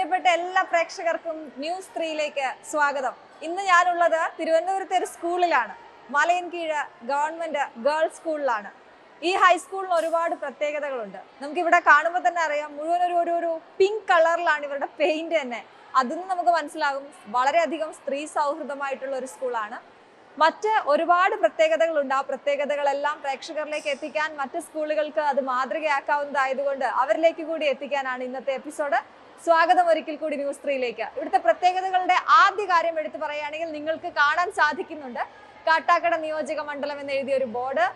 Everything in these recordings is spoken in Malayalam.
പ്രിയപ്പെട്ട എല്ലാ പ്രേക്ഷകർക്കും ന്യൂസ് 3ലേക്ക് സ്വാഗതം. ഇന്ന് ഞാനുള്ളത് തിരുവനന്തപുരത്തെ ഒരു സ്കൂളിലാണ്. മലയൻകീഴ് ഗവൺമെന്റ് ഗേൾസ് സ്കൂളിലാണ്. ഈ ഹൈസ്കൂളിന് ഒരുപാട് പ്രത്യേകതകളുണ്ട്. നമുക്ക് ഇവിടെ കാണുമ്പോൾ തന്നെ അറിയാം, മുഴുവൻ ഒരു പിങ്ക് കളറിലാണ് ഇവരുടെ പെയിന്റ് തന്നെ. അതിന് നമുക്ക് മനസ്സിലാകും വളരെയധികം സ്ത്രീ സൗഹൃദമായിട്ടുള്ള ഒരു സ്കൂളാണ്. മറ്റ് ഒരുപാട് പ്രത്യേകതകളുണ്ട്. ആ പ്രത്യേകതകളെല്ലാം പ്രേക്ഷകരിലേക്ക് എത്തിക്കാൻ മറ്റ് സ്കൂളുകൾക്ക് അത് മാതൃകയാക്കാവുന്നതായതുകൊണ്ട് അവരിലേക്ക് കൂടി എത്തിക്കാനാണ് ഇന്നത്തെ എപ്പിസോഡ്. സ്വാഗതം ഒരിക്കൽ കൂടി ന്യൂസ് 3ലേക്ക്. ഇവിടുത്തെ പ്രത്യേകതകളുടെ ആദ്യ കാര്യം എടുത്തു പറയുകയാണെങ്കിൽ നിങ്ങൾക്ക് കാണാൻ സാധിക്കുന്നുണ്ട് കാട്ടാക്കട നിയോജക മണ്ഡലം എന്ന് എഴുതിയ ഒരു ബോർഡ്,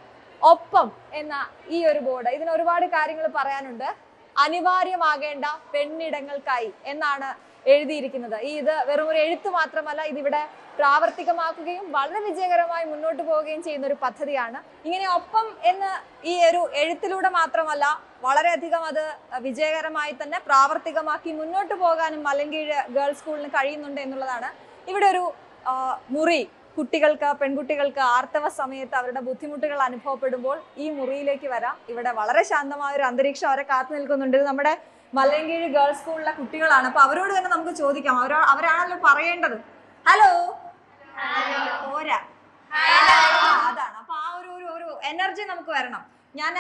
ഒപ്പം എന്ന ഈ ഒരു ബോർഡ്. ഇതിന് ഒരുപാട് കാര്യങ്ങൾ പറയാനുണ്ട്. അനിവാര്യമാകേണ്ട പെണ്ണിടങ്ങൾക്കായി എന്നാണ് എഴുതിയിരിക്കുന്നത്. ഇത് വെറും ഒരു എഴുത്ത് മാത്രമല്ല, ഇതിവിടെ പ്രാവർത്തികമാക്കുകയും വളരെ വിജയകരമായി മുന്നോട്ട് പോവുകയും ചെയ്യുന്ന ഒരു പദ്ധതിയാണ്. ഇങ്ങനെ ഒപ്പം എന്ന് ഈ ഒരു എഴുത്തിലൂടെ മാത്രമല്ല, വളരെയധികം അത് വിജയകരമായി തന്നെ പ്രാവർത്തികമാക്കി മുന്നോട്ട് പോകാനും മലയൻകീഴ് ഗേൾസ് സ്കൂളിന് കഴിയുന്നുണ്ട് എന്നുള്ളതാണ്. ഇവിടെ ഒരു മുറി കുട്ടികൾക്ക്, പെൺകുട്ടികൾക്ക് ആർത്തവ സമയത്ത് അവരുടെ ബുദ്ധിമുട്ടുകൾ അനുഭവപ്പെടുമ്പോൾ ഈ മുറിയിലേക്ക് വരാം. ഇവിടെ വളരെ ശാന്തമായ ഒരു അന്തരീക്ഷം അവരെ കാത്തു നിൽക്കുന്നുണ്ട്. ഇത് നമ്മുടെ മലയൻകീഴ് ഗേൾസ് സ്കൂളിലെ കുട്ടികളാണ്. അപ്പൊ അവരോട് തന്നെ നമുക്ക് ചോദിക്കാം. അവരാണല്ലോ പറയേണ്ടത്. ഹലോ പോരാ, അതാണ്. അപ്പൊ ആ ഒരു എനർജി നമുക്ക് വരണം. ഞാൻ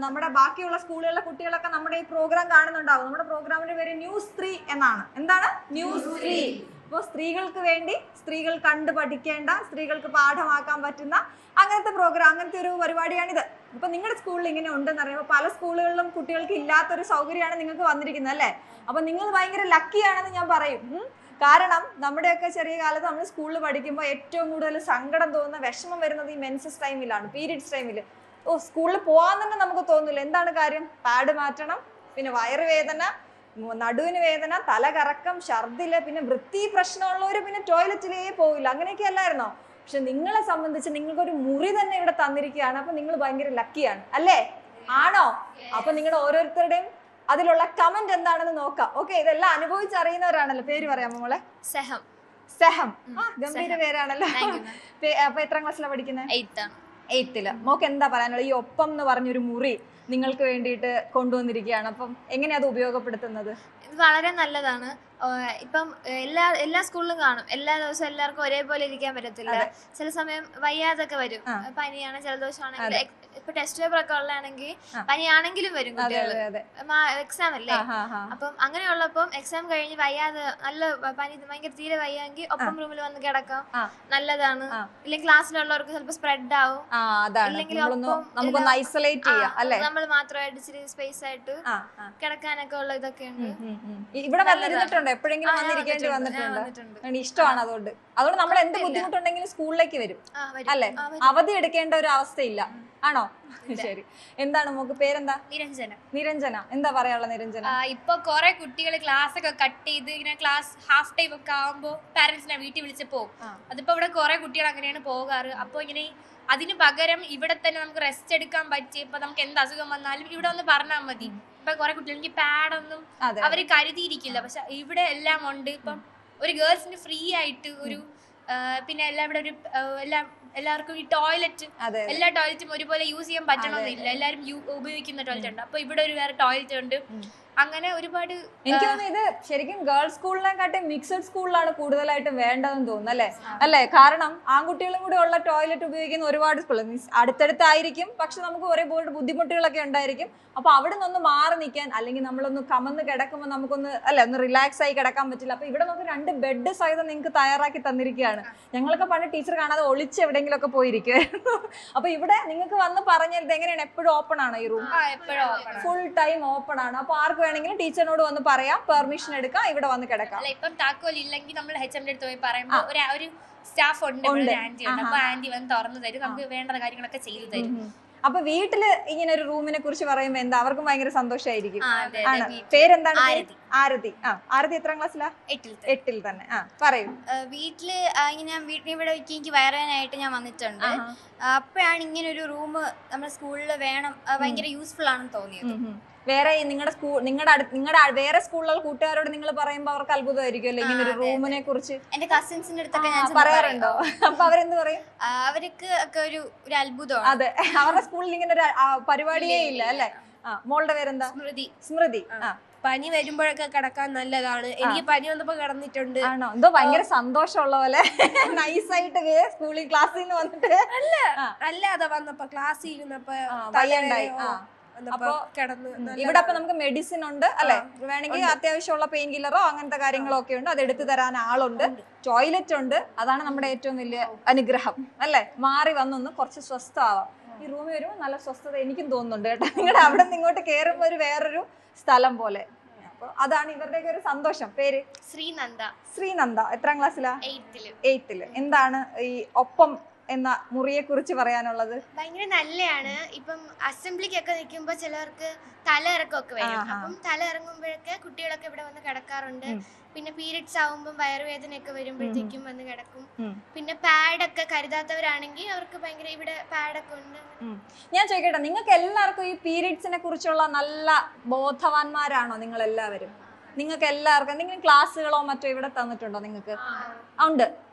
നമ്മുടെ ബാക്കിയുള്ള സ്കൂളുകളിലെ കുട്ടികളൊക്കെ നമ്മുടെ ഈ പ്രോഗ്രാം കാണുന്നുണ്ടാവും. നമ്മുടെ പ്രോഗ്രാമിന്റെ പേര് ന്യൂസ് 3 എന്നാണ്. എന്താണ് ന്യൂസ് 3? അപ്പോൾ സ്ത്രീകൾക്ക് വേണ്ടി, സ്ത്രീകൾ കണ്ടു പഠിക്കേണ്ട, സ്ത്രീകൾക്ക് പാഠമാക്കാൻ പറ്റുന്ന അങ്ങനത്തെ പ്രോഗ്രാം, അങ്ങനത്തെ ഒരു പരിപാടിയാണിത്. അപ്പൊ നിങ്ങളുടെ സ്കൂളിൽ ഇങ്ങനെ ഉണ്ടെന്ന് അറിയുമ്പോൾ പല സ്കൂളുകളിലും കുട്ടികൾക്ക് ഇല്ലാത്തൊരു സൗകര്യമാണ് നിങ്ങൾക്ക് വന്നിരിക്കുന്നത് അല്ലേ? അപ്പൊ നിങ്ങൾ ഭയങ്കര ലക്കിയാണെന്ന് ഞാൻ പറയും. കാരണം നമ്മുടെയൊക്കെ ചെറിയ കാലത്ത് നമ്മൾ സ്കൂളിൽ പഠിക്കുമ്പോൾ ഏറ്റവും കൂടുതൽ സങ്കടം തോന്നുന്ന, വിഷമം വരുന്നത് ഈ മെൻസസ് ടൈമിലാണ്, പീരിയഡ്സ് ടൈമിൽ. സ്കൂളിൽ പോകാൻ തന്നെ നമുക്ക് തോന്നില്ല. എന്താണ് കാര്യം? പാഡ് മാറ്റണം, പിന്നെ വയറുവേദന, നടുവിന് വേദന, തലകറക്കം, ഛർദില്, പിന്നെ വൃത്തി പ്രശ്നമുള്ളവര് പിന്നെ ടോയ്ലറ്റിലേ പോവില്ല. അങ്ങനെയൊക്കെ അല്ലായിരുന്നോ? പക്ഷെ നിങ്ങളെ സംബന്ധിച്ച് നിങ്ങൾക്കൊരു മുറി തന്നെ ഇവിടെ തന്നിരിക്കുകയാണ്. അപ്പൊ നിങ്ങൾ ഭയങ്കര ലക്കിയാണ് അല്ലേ? ആണോ? അപ്പൊ നിങ്ങളുടെ ഓരോരുത്തരുടെയും അതിലുള്ള കമന്റ് എന്താണെന്ന് നോക്കാം. ഓക്കെ, ഇതെല്ലാം അനുഭവിച്ചറിയുന്നവരാണല്ലോ. പേര് പറയാമോ മോളെ? സെഹം. സെഹം, ഗംഭീര പേരാണല്ലോ. അപ്പൊ എത്രാം ക്ലാസ്സിലാണ് പഠിക്കുന്നത്? 8th. മോക്ക് എന്താ പറയാനുള്ളത്? ഈ ഒപ്പം എന്ന് പറഞ്ഞൊരു മുറി നിങ്ങൾക്ക് വേണ്ടിയിട്ട് കൊണ്ടുവന്നിരിക്കുകയാണ്. അപ്പം എങ്ങനെയാ അത് ഉപയോഗപ്പെടുത്തുന്നത്? ഇത് വളരെ നല്ലതാണ്. ഇപ്പം എല്ലാ സ്കൂളിലും കാണും, എല്ലാ ദിവസവും എല്ലാവർക്കും ഒരേപോലെ ഇരിക്കാൻ പറ്റത്തില്ല. ചില സമയം വയ്യാതൊക്കെ വരും, പനിയാണ്, ജലദോഷമാണെങ്കിൽ, ഇപ്പൊ ടെസ്റ്റ് പേപ്പർ ഒക്കെ ഉള്ളതാണെങ്കിൽ പനിയാണെങ്കിലും വരും കുട്ടികൾ. എക്സാം അല്ലേ? അപ്പം അങ്ങനെയുള്ളപ്പം എക്സാം കഴിഞ്ഞ് വയ്യാതെ നല്ല പനി, ഭയങ്കര തീരെ വയ്യാങ്കിൽ ഒപ്പം റൂമിൽ വന്ന് കിടക്കാം, നല്ലതാണ്. ഇല്ലെങ്കിൽ ക്ലാസ്സിലുള്ളവർക്ക് ചിലപ്പോൾ സ്പ്രെഡ് ആവും. നമ്മൾ മാത്രമായിട്ട് ഇച്ചിരി സ്പേസ് ആയിട്ട് കിടക്കാനൊക്കെ ഉള്ള ഇതൊക്കെ ഉണ്ട്. ഇവിടെ വന്നിരുന്നിട്ടുണ്ടോ? എപ്പോഴെങ്കിലും വന്നിരിക്കേണ്ടി വന്നിട്ടുണ്ട്? ഇഷ്ടമാണ്. അതുകൊണ്ട് നമ്മൾ എന്ത് ബുദ്ധിമുട്ടുണ്ടെങ്കിലും സ്കൂളിലേക്ക് വരും അല്ലെ? അവധി എടുക്കേണ്ട ഒരു അവസ്ഥയില്ല. ആണോ? ശരി. എന്താണ് മോക്ക് പേരെന്താ? നിരഞ്ജന. നിരഞ്ജന, എന്താ പറയാനുള്ള നിരഞ്ജന? ഇപ്പൊ കൊറേ കുട്ടികൾ ക്ലാസ് ഒക്കെ കട്ട് ചെയ്ത് ഇങ്ങനെ ക്ലാസ് ഹാഫ് ടൈം ഒക്കെ ആവുമ്പോ പാരന്റ്സിനെ വീട്ടിൽ വിളിച്ച് പോകും. അതിപ്പോ ഇവിടെ കൊറേ കുട്ടികൾ അങ്ങനെയാണ് പോകാറ്. അപ്പൊ ഇങ്ങനെ അതിന് പകരം ഇവിടെ തന്നെ നമുക്ക് റെസ്റ്റ് എടുക്കാൻ പറ്റി. ഇപ്പൊ നമുക്ക് എന്ത് അസുഖം വന്നാലും ഇവിടെ ഒന്ന് പറഞ്ഞാൽ മതി. ഇപ്പൊ കൊറേ കുട്ടികൾ എനിക്ക് പാഡൊന്നും അവര് കരുതിയിരിക്കില്ല, പക്ഷെ ഇവിടെ എല്ലാം ഉണ്ട്. ഇപ്പം ഒരു ഗേൾസിന് ഫ്രീ ആയിട്ട് ഒരു പിന്നെ എല്ലാം ഇവിടെ ഒരു എല്ലാവർക്കും ഈ ടോയ്ലറ്റ്, എല്ലാ ടോയ്ലറ്റും ഒരുപോലെ യൂസ് ചെയ്യാൻ പറ്റണമെന്നില്ല. എല്ലാരും ഉപയോഗിക്കുന്ന ടോയ്ലറ്റ് ഉണ്ട്. അപ്പൊ ഇവിടെ ഒരു വേറെ ടോയ്ലറ്റ് ഉണ്ട്. അങ്ങനെ ഒരുപാട്. എനിക്ക് തോന്നുന്നു ഇത് ശരിക്കും ഗേൾസ് സ്കൂളിനെക്കാട്ടി മിക്സഡ് സ്കൂളിലാണ് കൂടുതലായിട്ട് വേണ്ടതെന്ന് തോന്നുന്നു അല്ലേ? കാരണം ആൺകുട്ടികളും കൂടെ ഉള്ള ടോയ്ലറ്റ് ഉപയോഗിക്കുന്ന ഒരുപാട് സ്കൂൾ അടുത്തടുത്തായിരിക്കും, പക്ഷെ നമുക്ക് ഒരുപാട് ബുദ്ധിമുട്ടുകളൊക്കെ ഉണ്ടായിരിക്കും. അപ്പൊ അവിടെ നിന്ന് മാറി നിൽക്കാൻ, അല്ലെങ്കിൽ നമ്മളൊന്ന് കമന്ന് കിടക്കുമ്പോൾ നമുക്കൊന്ന് ഒന്ന് റിലാക്സ് ആയി കിടക്കാൻ പറ്റില്ല. അപ്പൊ ഇവിടെ നമുക്ക് 2 ബെഡ് സഹിതം നിങ്ങൾക്ക് തയ്യാറാക്കി തന്നിരിക്കുകയാണ്. ഞങ്ങളൊക്കെ പണ്ട് ടീച്ചർ കാണാതെ ഒളിച്ച് എവിടെയെങ്കിലും ഒക്കെ പോയിരിക്കുമായിരുന്നു. അപ്പൊ ഇവിടെ നിങ്ങൾക്ക് വന്ന് പറഞ്ഞത് എങ്ങനെയാണ്? എപ്പോഴും ഓപ്പൺ ആണ് ഈ റൂം? ഫുൾ ടൈം ഓപ്പൺ ആണ്. അപ്പൊ ആർക്ക് വേണമെങ്കിലും ടീച്ചറിനോട് വന്ന് പറയാം, പെർമിഷൻ എടുക്കാം, ഇവിടെ വന്ന് കിടക്കാം. ഇപ്പം താക്കോൽ ഇല്ലെങ്കിൽ നമ്മൾ HM അടുത്ത് പോയി പറയുമ്പോൾ ഒരു സ്റ്റാഫ് ഉണ്ട്, ആന്റി ഉണ്ട്. അപ്പൊ ആന്റി വന്ന് തുറന്നു തരും, നമുക്ക് വേണ്ട കാര്യങ്ങളൊക്കെ ചെയ്തു തരും. അപ്പൊ വീട്ടില് ഇങ്ങനെ ഒരു റൂമിനെ കുറിച്ച് പറയുമ്പോ എന്താ അവർക്കും ഭയങ്കര സന്തോഷമായിരിക്കും. പേരെന്താണ്? ആരതി. ആരതി എത്രാം ക്ലാസ്സിലാ? 8th തന്നെ. പറയൂ. വീട്ടില് ഇങ്ങനെ ഇവിടെ എനിക്ക് വയറാനായിട്ട് ഞാൻ വന്നിട്ടുണ്ട്. അപ്പോഴാണ് ഇങ്ങനെ ഒരു റൂം നമ്മുടെ സ്കൂളിൽ വേണം, ഭയങ്കര യൂസ്ഫുൾ ആണെന്ന് തോന്നിയത്. വേറെ നിങ്ങളുടെ വേറെ സ്കൂളിലുള്ള കൂട്ടുകാരോട് നിങ്ങൾ പറയുമ്പോ അവർക്ക് അത്ഭുതമായിരിക്കും അല്ലെ ഇങ്ങനെ ഒരു റൂമിനെ കുറിച്ച്? എന്റെ കസിൻസിന്റെ അടുത്തൊക്കെ ഞാൻ പറയാറുണ്ടോ? അപ്പൊ അവരെന്ത് പറയും? അവർക്ക് ഒക്കെ ഒരു അത്ഭുതമാണ്. അതെ, അവരുടെ സ്കൂളിൽ ഇങ്ങനെ ഒരു പരിപാടിയേ ഇല്ല അല്ലെ? മോളുടെ പേരെന്താ? സ്മൃതി. സ്മൃതി. പനി വരുമ്പോഴൊക്കെ കിടക്കാൻ നല്ലതാണ്. എനിക്ക് പനി വന്നപ്പോ കിടന്നിട്ടുണ്ട്. ആണോ? എന്തോ ഭയങ്കര സന്തോഷമുള്ള പോലെ നൈസായിട്ട് സ്കൂളിൽ ക്ലാസ്സിൽ നിന്ന് വന്നിട്ട് അല്ലാതെ വന്നപ്പോ ക്ലാസ്സിൽ ഇരുന്നപ്പോ വയ്യണ്ടായി. അപ്പൊ കിടന്ന് ഇവിടെ അപ്പൊ നമുക്ക് മെഡിസിൻ ഉണ്ട് അല്ലെ, വേണമെങ്കിൽ അത്യാവശ്യമുള്ള പെയിൻ കില്ലറോ അങ്ങനത്തെ കാര്യങ്ങളോ ഒക്കെ ഉണ്ട്, അത് എടുത്തു തരാൻ ആളുണ്ട്, ടോയ്ലറ്റ് ഉണ്ട്. അതാണ് നമ്മുടെ ഏറ്റവും വലിയ അനുഗ്രഹം അല്ലെ. മാറി വന്നൊന്ന് കുറച്ച് സ്വസ്ഥമാവാം. ഈ റൂമിൽ വരുമ്പോൾ നല്ല സ്വസ്ഥത എനിക്കും തോന്നുന്നുണ്ട് കേട്ടോ. നിങ്ങളുടെ അവിടെ നിന്ന് ഇങ്ങോട്ട് കയറുമ്പോൾ ഒരു വേറൊരു സ്ഥലം പോലെ. അപ്പൊ അതാണ് ഇവരുടെയൊക്കെ ഒരു സന്തോഷം. പേര് ശ്രീനന്ദ. ശ്രീനന്ദ. എത്രാം ക്ലാസ്സിലാ? 8th. എന്താണ് ഈ ഒപ്പം എന്ന മുറിയെ കുറിച്ച് പറയാനുള്ളത്? ഭയങ്കര നല്ലതാണ്. ഇപ്പം അസംബ്ലിക്കൊക്കെ നിൽക്കുമ്പോ ചിലർക്ക് തലയിറക്കമൊക്കെ വരും. അപ്പം തല ഇറങ്ങുമ്പോഴൊക്കെ കുട്ടികളൊക്കെ ഇവിടെ വന്ന് കിടക്കാറുണ്ട്. പിന്നെ പീരിയഡ്സ് ആവുമ്പോൾ വയറുവേദനയൊക്കെ വരുമ്പോഴത്തേക്കും വന്ന് കിടക്കും. പിന്നെ പാഡൊക്കെ കരുതാത്തവരാണെങ്കിൽ അവർക്ക് ഭയങ്കര ഇവിടെ പാഡൊക്കെ ഉണ്ട്. ഞാൻ ചോദിക്കട്ടെ, നിങ്ങൾക്ക് എല്ലാവർക്കും ഈ പീരിയഡ്സിനെ കുറിച്ചുള്ള നല്ല ബോധവാന്മാരാണോ നിങ്ങൾ എല്ലാവരും? നിങ്ങൾക്ക് എല്ലാവർക്കും എന്തെങ്കിലും ക്ലാസ്സുകളോ മറ്റോ ഇവിടെ തന്നിട്ടുണ്ടോ? നിങ്ങൾക്ക് ഉണ്ട്,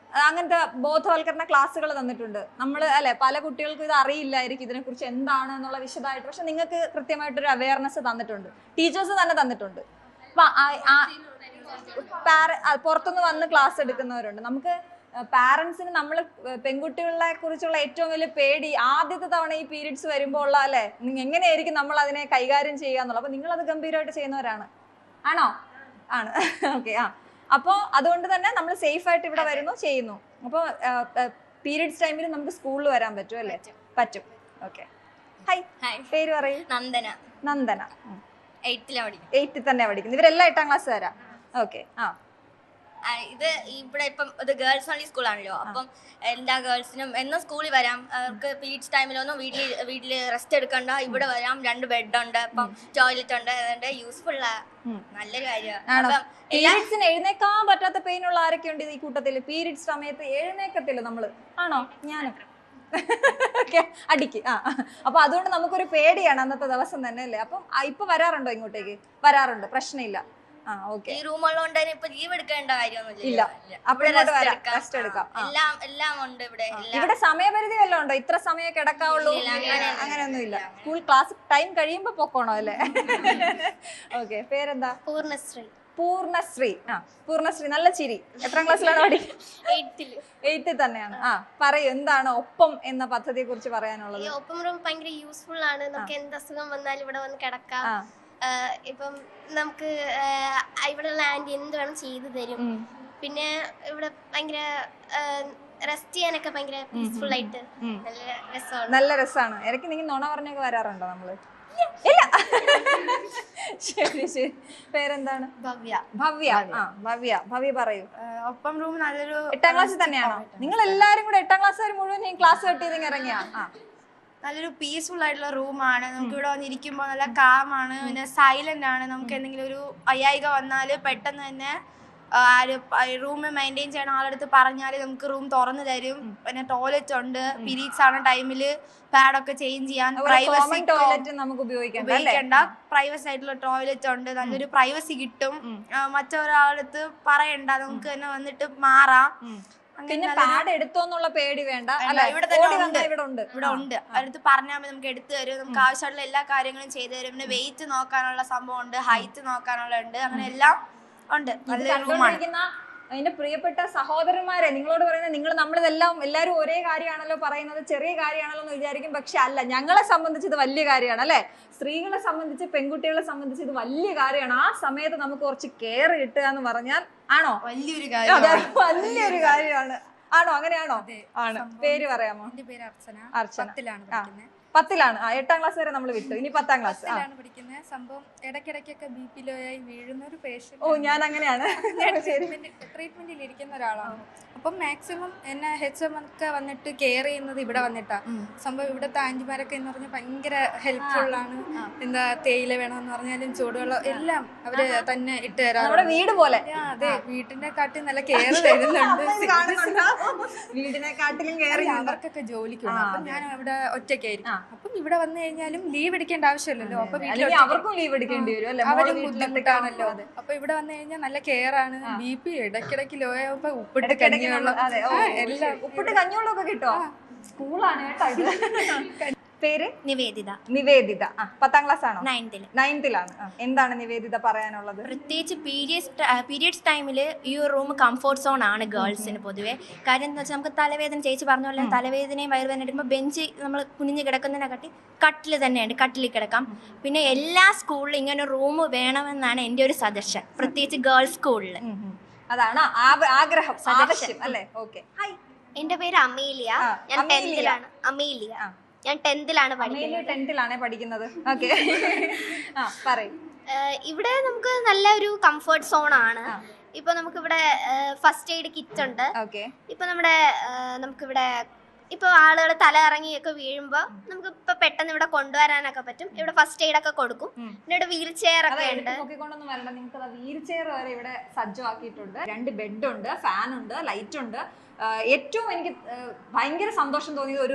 അങ്ങനത്തെ ബോധവൽക്കരണ ക്ലാസ്സുകൾ തന്നിട്ടുണ്ട്. നമ്മൾ അല്ലെ, പല കുട്ടികൾക്കും ഇത് അറിയില്ലായിരിക്കും ഇതിനെ കുറിച്ച് എന്താണ് എന്നുള്ള വിശദമായിട്ട്. പക്ഷെ നിങ്ങൾക്ക് കൃത്യമായിട്ടൊരു അവയർനെസ് തന്നിട്ടുണ്ട്, ടീച്ചേഴ്സ് തന്നെ തന്നിട്ടുണ്ട്. പുറത്തുനിന്ന് വന്ന് ക്ലാസ് എടുക്കുന്നവരുണ്ട്. നമുക്ക് പാരന്റ്സിന് നമ്മൾ പെൺകുട്ടികളെ കുറിച്ചുള്ള ഏറ്റവും വലിയ പേടി ആദ്യത്തെ തവണ ഈ പീരീഡ്സ് വരുമ്പോൾ ഉള്ള അല്ലെ, എങ്ങനെയായിരിക്കും നമ്മൾ അതിനെ കൈകാര്യം ചെയ്യുക എന്നുള്ളത്. അപ്പൊ നിങ്ങൾ അത് ഗംഭീരമായിട്ട് ചെയ്യുന്നവരാണ്, ആണോ? ആണ്. ഓക്കെ. അപ്പോൾ അതുകൊണ്ട് തന്നെ നമ്മൾ സേഫ് ആയിട്ട് ഇവിടെ വരുന്നു, ചെയ്യുന്നു. അപ്പോൾ പീരീഡ്സ് ടൈമിൽ നമുക്ക് സ്കൂളിൽ വരാൻ പറ്റും അല്ലേ? പറ്റും. ഓക്കെ. ഹായ്, പേര് പറയൂ. നന്ദന. നന്ദന. 8th തന്നെ പഠിക്കുന്നു. ഇവരെല്ലാം 8ാം ക്ലാസ് വരാം. ഓക്കെ. ഇത് ഇവിടെ ഇപ്പം ഇത് ഗേൾസ് ഓൺലി സ്കൂളാണല്ലോ. അപ്പം എല്ലാ ഗേൾസിനും എന്നും സ്കൂളിൽ വരാം. അവർക്ക് പീരീഡ്സ് ടൈമിലൊന്നും വീട്ടിൽ റെസ്റ്റ് എടുക്കണ്ട, ഇവിടെ വരാം. 2 ബെഡ് ഉണ്ട്, അപ്പം ടോയ്ലറ്റ് ഉണ്ട്. അതുകൊണ്ട് യൂസ്ഫുൾ നല്ലൊരു കാര്യമാണ്. പീരീഡ്സിന് എഴുന്നേക്കാൻ പറ്റാത്ത പെയിൻ ഉള്ള ആരൊക്കെ ഉണ്ട് ഈ കൂട്ടത്തില്? പീരീഡ്സ് സമയത്ത് എഴുന്നേക്കത്തില്ല നമ്മള്, ആണോ? ഞാനും അടിക്ക്. അപ്പൊ അതുകൊണ്ട് നമുക്കൊരു പേടിയാണ് അന്നത്തെ ദിവസം തന്നെ അല്ലേ. അപ്പം ഇപ്പൊ വരാറുണ്ടോ ഇങ്ങോട്ടേക്ക്? വരാറുണ്ട്, പ്രശ്നമില്ല. ഈ റൂമുള്ളതുകൊണ്ട് ഇപ്പൊ ലീവ് എടുക്കേണ്ട കാര്യമൊന്നുമില്ല. റെസ്റ്റ് എടുക്കാം. എല്ലാം ഉണ്ട് ഇവിടെ. ഇവിടെ സമയപരിധി വല്ലതും ഉണ്ടോ? ഇത്ര സമയം കിടക്കാവുള്ളൂ അങ്ങനെയൊന്നും ഇല്ല. സ്കൂൾ ക്ലാസ് ടൈം കഴിയുമ്പോ പൊക്കോണോ അല്ലേ? ഓക്കെ. പേരെന്താ? പൂർണ്ണശ്രീ. പൂർണ്ണശ്രീ. പൂർണ്ണശ്രീ, നല്ല ചിരി. എത്രാം ക്ലാസ്സിലാണ് പഠിക്കുന്നത്? 8th തന്നെയാണ്. പറയൂ, എന്താണ് ഒപ്പം എന്ന പദ്ധതിയെ കുറിച്ച് പറയാനുള്ളത്? ഈ ഒപ്പം റൂം ഭയങ്കര യൂസ്ഫുൾ ആണ്. നമുക്ക് എന്ത് അസുഖം വന്നാലും ഇവിടെ വന്ന് കിടക്കാം. ഇപ്പം നമുക്ക് ഇവിടെയുള്ള ആന്റി എന്ത് വേണം ചെയ്തു തരും. പിന്നെ ഇവിടെ ഭയങ്കര റെസ്റ്റ് ചെയ്യാനൊക്കെ ഭയങ്കര പീസ്ഫുൾ ആയിട്ട് നല്ല രസമാണ്. ഇടയ്ക്ക് നിങ്ങൾ നുണ പറഞ്ഞൊക്കെ വരാറുണ്ടോ? നമ്മള് ഇല്ല. ശരി ശരി. പേരെന്താണ്? ഭവ്യ. ഭവ്യ. ഭവ്യ പറയൂ. ഒപ്പം റൂം നല്ലൊരു 8ാം ക്ലാസ്സിൽ തന്നെയാണോ? നിങ്ങൾ എല്ലാരും കൂടെ 8ാം ക്ലാസ് വരെ മുഴുവൻ ക്ലാസ് കട്ട് ചെയ്ത് ഇറങ്ങിയാ? നല്ലൊരു പീസ്ഫുൾ ആയിട്ടുള്ള റൂമാണ്. നമുക്ക് ഇവിടെ വന്നിരിക്കുമ്പോൾ നല്ല കാമാണ്, പിന്നെ സൈലന്റ് ആണ്. നമുക്ക് എന്തെങ്കിലും ഒരു വയ്യായിക വന്നാൽ പെട്ടെന്ന് തന്നെ റൂം മെയിൻറ്റെയിൻ ചെയ്യണ ആളെടുത്ത് പറഞ്ഞാൽ നമുക്ക് റൂം തുറന്നു തരും. പിന്നെ ടോയ്ലറ്റ് ഉണ്ട്. പീരീഡ്സ് ആണ് ടൈമില് പാഡൊക്കെ ചേഞ്ച് ചെയ്യാൻ നമുക്ക് ഉപയോഗിക്കണ്ട. പ്രൈവസി ആയിട്ടുള്ള ടോയ്ലറ്റ് ഉണ്ട്. നല്ലൊരു പ്രൈവസി കിട്ടും. മറ്റൊരാളടുത്ത് പറയണ്ട, നമുക്ക് തന്നെ വന്നിട്ട് മാറാം. പിന്നെ പാഡ് എടുത്തോന്നുള്ള പേടി വേണ്ട. ഇവിടെ ഉണ്ട്. അടുത്ത് പറഞ്ഞാൽ നമുക്ക് എടുത്തു തരും. നമുക്ക് ആവശ്യമുള്ള എല്ലാ കാര്യങ്ങളും ചെയ്തു തരും. പിന്നെ വെയിറ്റ് നോക്കാനുള്ള സംഭവം ഉണ്ട്, ഹൈറ്റ് നോക്കാനുള്ള ഉണ്ട്, അങ്ങനെ എല്ലാം ഉണ്ട്. അതിന്റെ പ്രിയപ്പെട്ട സഹോദരന്മാരെ, നിങ്ങളോട് പറയുന്നത്, നിങ്ങൾ നമ്മളിതെല്ലാം എല്ലാവരും ഒരേ കാര്യമാണല്ലോ പറയുന്നത്, ചെറിയ കാര്യമാണല്ലോ എന്ന് വിചാരിക്കും. പക്ഷെ അല്ല, ഞങ്ങളെ സംബന്ധിച്ച് ഇത് വലിയ കാര്യമാണ് അല്ലെ. സ്ത്രീകളെ സംബന്ധിച്ച്, പെൺകുട്ടികളെ സംബന്ധിച്ച് ഇത് വലിയ കാര്യമാണ്. ആ സമയത്ത് നമുക്ക് കുറച്ച് കെയർ കിട്ടുക എന്ന് പറഞ്ഞാൽ ആണോ വലിയൊരു കാര്യമാണ്. ആണോ? അങ്ങനെയാണോ? ആണ്. പേര് പറയാമോ? എന്റെ പേര് അർച്ചന. അർച്ചന. 10ാണ്. 8ാം ക്ലാസ് വരെ നമ്മൾ വിട്ടു. ഇനി 10ാം ക്ലാസ് പഠിക്കുന്നത്. സംഭവം ഇടയ്ക്കിടയ്ക്കൊക്കെ BP ലോ ആയി വീഴുന്ന ഒരു പേഷ്യന്റ്. ഓ, ഞാൻ അങ്ങനെയാണ്. ട്രീറ്റ്മെന്റിൽ ഇരിക്കുന്ന ഒരാളാണ്. അപ്പം മാക്സിമം എന്നെ HM ഒക്കെ വന്നിട്ട് കെയർ ചെയ്യുന്നത് ഇവിടെ വന്നിട്ടാ. സംഭവം ഇവിടുത്തെ ആന്റിമാരൊക്കെ എന്ന് പറഞ്ഞാൽ ഭയങ്കര ഹെൽപ്ഫുള്ളാണ്. എന്താ തേയില വേണമെന്ന് പറഞ്ഞാലും ചൂടുവെള്ളം എല്ലാം അവര് തന്നെ ഇട്ട് തരാറുണ്ട്. വീട് പോലെ. അതെ, വീട്ടിനെ കാട്ടി നല്ല കെയർ തരുന്നുണ്ട്. വീടിനെക്കാട്ടിലും അവർക്കൊക്കെ ജോലിക്ക് പോകണം. അപ്പം ഞാൻ ഇവിടെ ഒറ്റയ്ക്കായിരിക്കും. അപ്പം ഇവിടെ വന്നു കഴിഞ്ഞാലും ലീവ് എടുക്കേണ്ട ആവശ്യമില്ലല്ലോ. അപ്പൊ അവർക്കും ലീവ് എടുക്കേണ്ടി വരും, അവരും ബുദ്ധിമുട്ടാണല്ലോ. അപ്പൊ ഇവിടെ വന്നു കഴിഞ്ഞാൽ നല്ല കെയർ ആണ്. BP ഇടയ്ക്കിടയ്ക്ക് ലോ ആവുമ്പോ ഉപ്പിട്ട് കഞ്ഞിവെള്ളം, ഉപ്പിട്ട് കഞ്ഞിവെള്ളം ഒക്കെ കിട്ടോ? സ്കൂളാണ് കേട്ടോ ഇത്. പേര് നിവേദിത, നിവേദിത. 10ാം ക്ലാസ് ആണോ? 9th-ലാണ്. എന്താണ് നിവേദിത പറയാനുള്ളത്? പ്രത്യേകിച്ച് പീരിയഡ്സ് ടൈമിൽ ഈ ഒരു റൂം കംഫോർട്ട് സോൺ ആണ് ഗേൾസിന് പൊതുവേ. കാര്യം എന്താ വെച്ചാൽ നമുക്ക് തലവേദന, ചേച്ചി പറഞ്ഞ പോലെ തലവേദനയും വയറുവേദന എടുക്കുമ്പോൾ ബെഞ്ച് നമ്മൾ കുനിഞ്ഞ് കിടക്കുന്നതിനെക്കാട്ടി കട്ടിൽ തന്നെയുണ്ട്, കട്ടിലിൽ കിടക്കാം. പിന്നെ എല്ലാ സ്കൂളിലും ഇങ്ങനെ റൂം വേണമെന്നാണ് എൻ്റെ ഒരു സജഷൻ, പ്രത്യേകിച്ച് ഗേൾസ് സ്കൂളിൽ. അതാണ് ആഗ്രഹം, ആവശ്യം അല്ലേ? ഓക്കെ. ഹായ്, എന്റെ പേര് അമീലിയ. ഞാൻ 10th-ലാണ്. അമീലിയ, ഞാൻ 10th-ലാണ് പഠിക്കുന്നത്. 10th-ലാണ് പഠിക്കുന്നത്. ഓക്കെ, പറയൂ. ഇവിടെ നമുക്ക് നല്ല ഒരു കംഫർട്ട് സോൺ ആണ്. ഇപ്പൊ നമുക്കിവിടെ ഫസ്റ്റ് എയ്ഡ് കിറ്റ് ഉണ്ട്. ഇപ്പൊ നമുക്കിവിടെ ഇപ്പൊ ആളുകൾ തല ഇറങ്ങിയൊക്കെ വീഴുമ്പോ നമുക്ക് ഇപ്പൊ പെട്ടെന്ന് ഇവിടെ കൊണ്ടുവരാനൊക്കെ പറ്റും. ഇവിടെ ഫസ്റ്റ് എയ്ഡ് ഒക്കെ കൊടുക്കും. പിന്നെ ഇവിടെ വീൽ ചെയർ ഒക്കെ ഉണ്ട്. നോക്കിക്കൊണ്ടൊന്നും വരണ്ട, നിങ്ങൾക്ക് വീൽ ചെയർ വരെ ഇവിടെ സജ്ജമാക്കിയിട്ടുണ്ട്. 2 ബെഡ് ഉണ്ട്, ഫാൻ ഉണ്ട്, ലൈറ്റ് ഉണ്ട്. ഏറ്റവും എനിക്ക് ഭയങ്കര സന്തോഷം തോന്നിയത്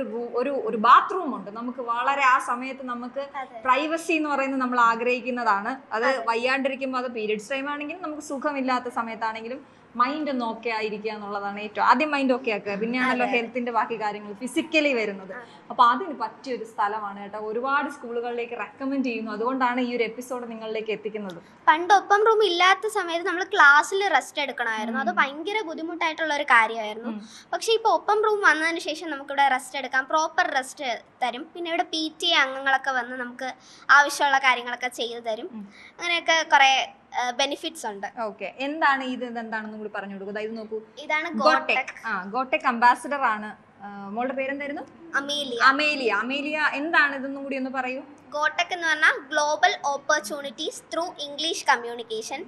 ഒരു ബാത്റൂം ഉണ്ട്. നമുക്ക് വളരെ ആ സമയത്ത് നമുക്ക് പ്രൈവസി എന്ന് പറയുന്നത് നമ്മൾ ആഗ്രഹിക്കുന്നതാണ്. അത് വയ്യാണ്ടിരിക്കുമ്പോൾ, അത് പീരിയഡ്സ് ടൈം ആണെങ്കിലും നമുക്ക് സുഖമില്ലാത്ത സമയത്താണെങ്കിലും മൈൻഡ് ഒന്ന് ഓക്കെ ആയിരിക്കുക എന്നുള്ളതാണ് ഏറ്റവും ആദ്യം. മൈൻഡ് ഓക്കെ ആക്കുക, പിന്നെയാണല്ലോ ഹെൽത്തിന്റെ ബാക്കി കാര്യങ്ങൾ ഫിസിക്കലി വരുന്നത്. അപ്പൊ അതിന് പറ്റിയൊരു സ്ഥലമാണ് കേട്ടോ. ഒരുപാട് സ്കൂളുകളിലേക്ക് റെക്കമെൻഡ് ചെയ്യുന്നു. അതുകൊണ്ടാണ് ഈ ഒരു എപ്പിസോഡ് നിങ്ങളിലേക്ക് എത്തിക്കുന്നത്. പണ്ട് ഒപ്പം റൂം ഇല്ലാത്ത സമയത്ത് നമ്മൾ ക്ലാസ്സിൽ റെസ്റ്റ് എടുക്കണമായിരുന്നു. അത് ഭയങ്കര ബുദ്ധിമുട്ടായിട്ടുള്ള ഒരു കാര്യമായിരുന്നു. പക്ഷെ ഇപ്പൊ ഒപ്പം റൂം വന്നതിന് ശേഷം നമുക്കിവിടെ റെസ്റ്റ് എടുക്കാം, പ്രോപ്പർ റെസ്റ്റ് തരും. പിന്നെ ഇവിടെ PTA അംഗങ്ങളൊക്കെ വന്ന് നമുക്ക് ആവശ്യമുള്ള കാര്യങ്ങളൊക്കെ ചെയ്തു തരും. അങ്ങനെയൊക്കെ കുറെ ബെനിഫിറ്റ്സ് ഉണ്ട്. ഓക്കെ, എന്താണ് എന്താണെന്നും കൂടി പറഞ്ഞു കൊടുക്കുക. ഇത് നോക്കൂ, ഇതാണ് ഗോടെക് അംബാസിഡർ ആണ്. മോളുടെ പേരെന്തായിരുന്നു? അമേലിയ. എന്താണ് ഇതൊന്നും കൂടി ഒന്ന് പറയൂ. ഗോടെക് എന്ന് പറഞ്ഞാൽ global opportunities through English communication.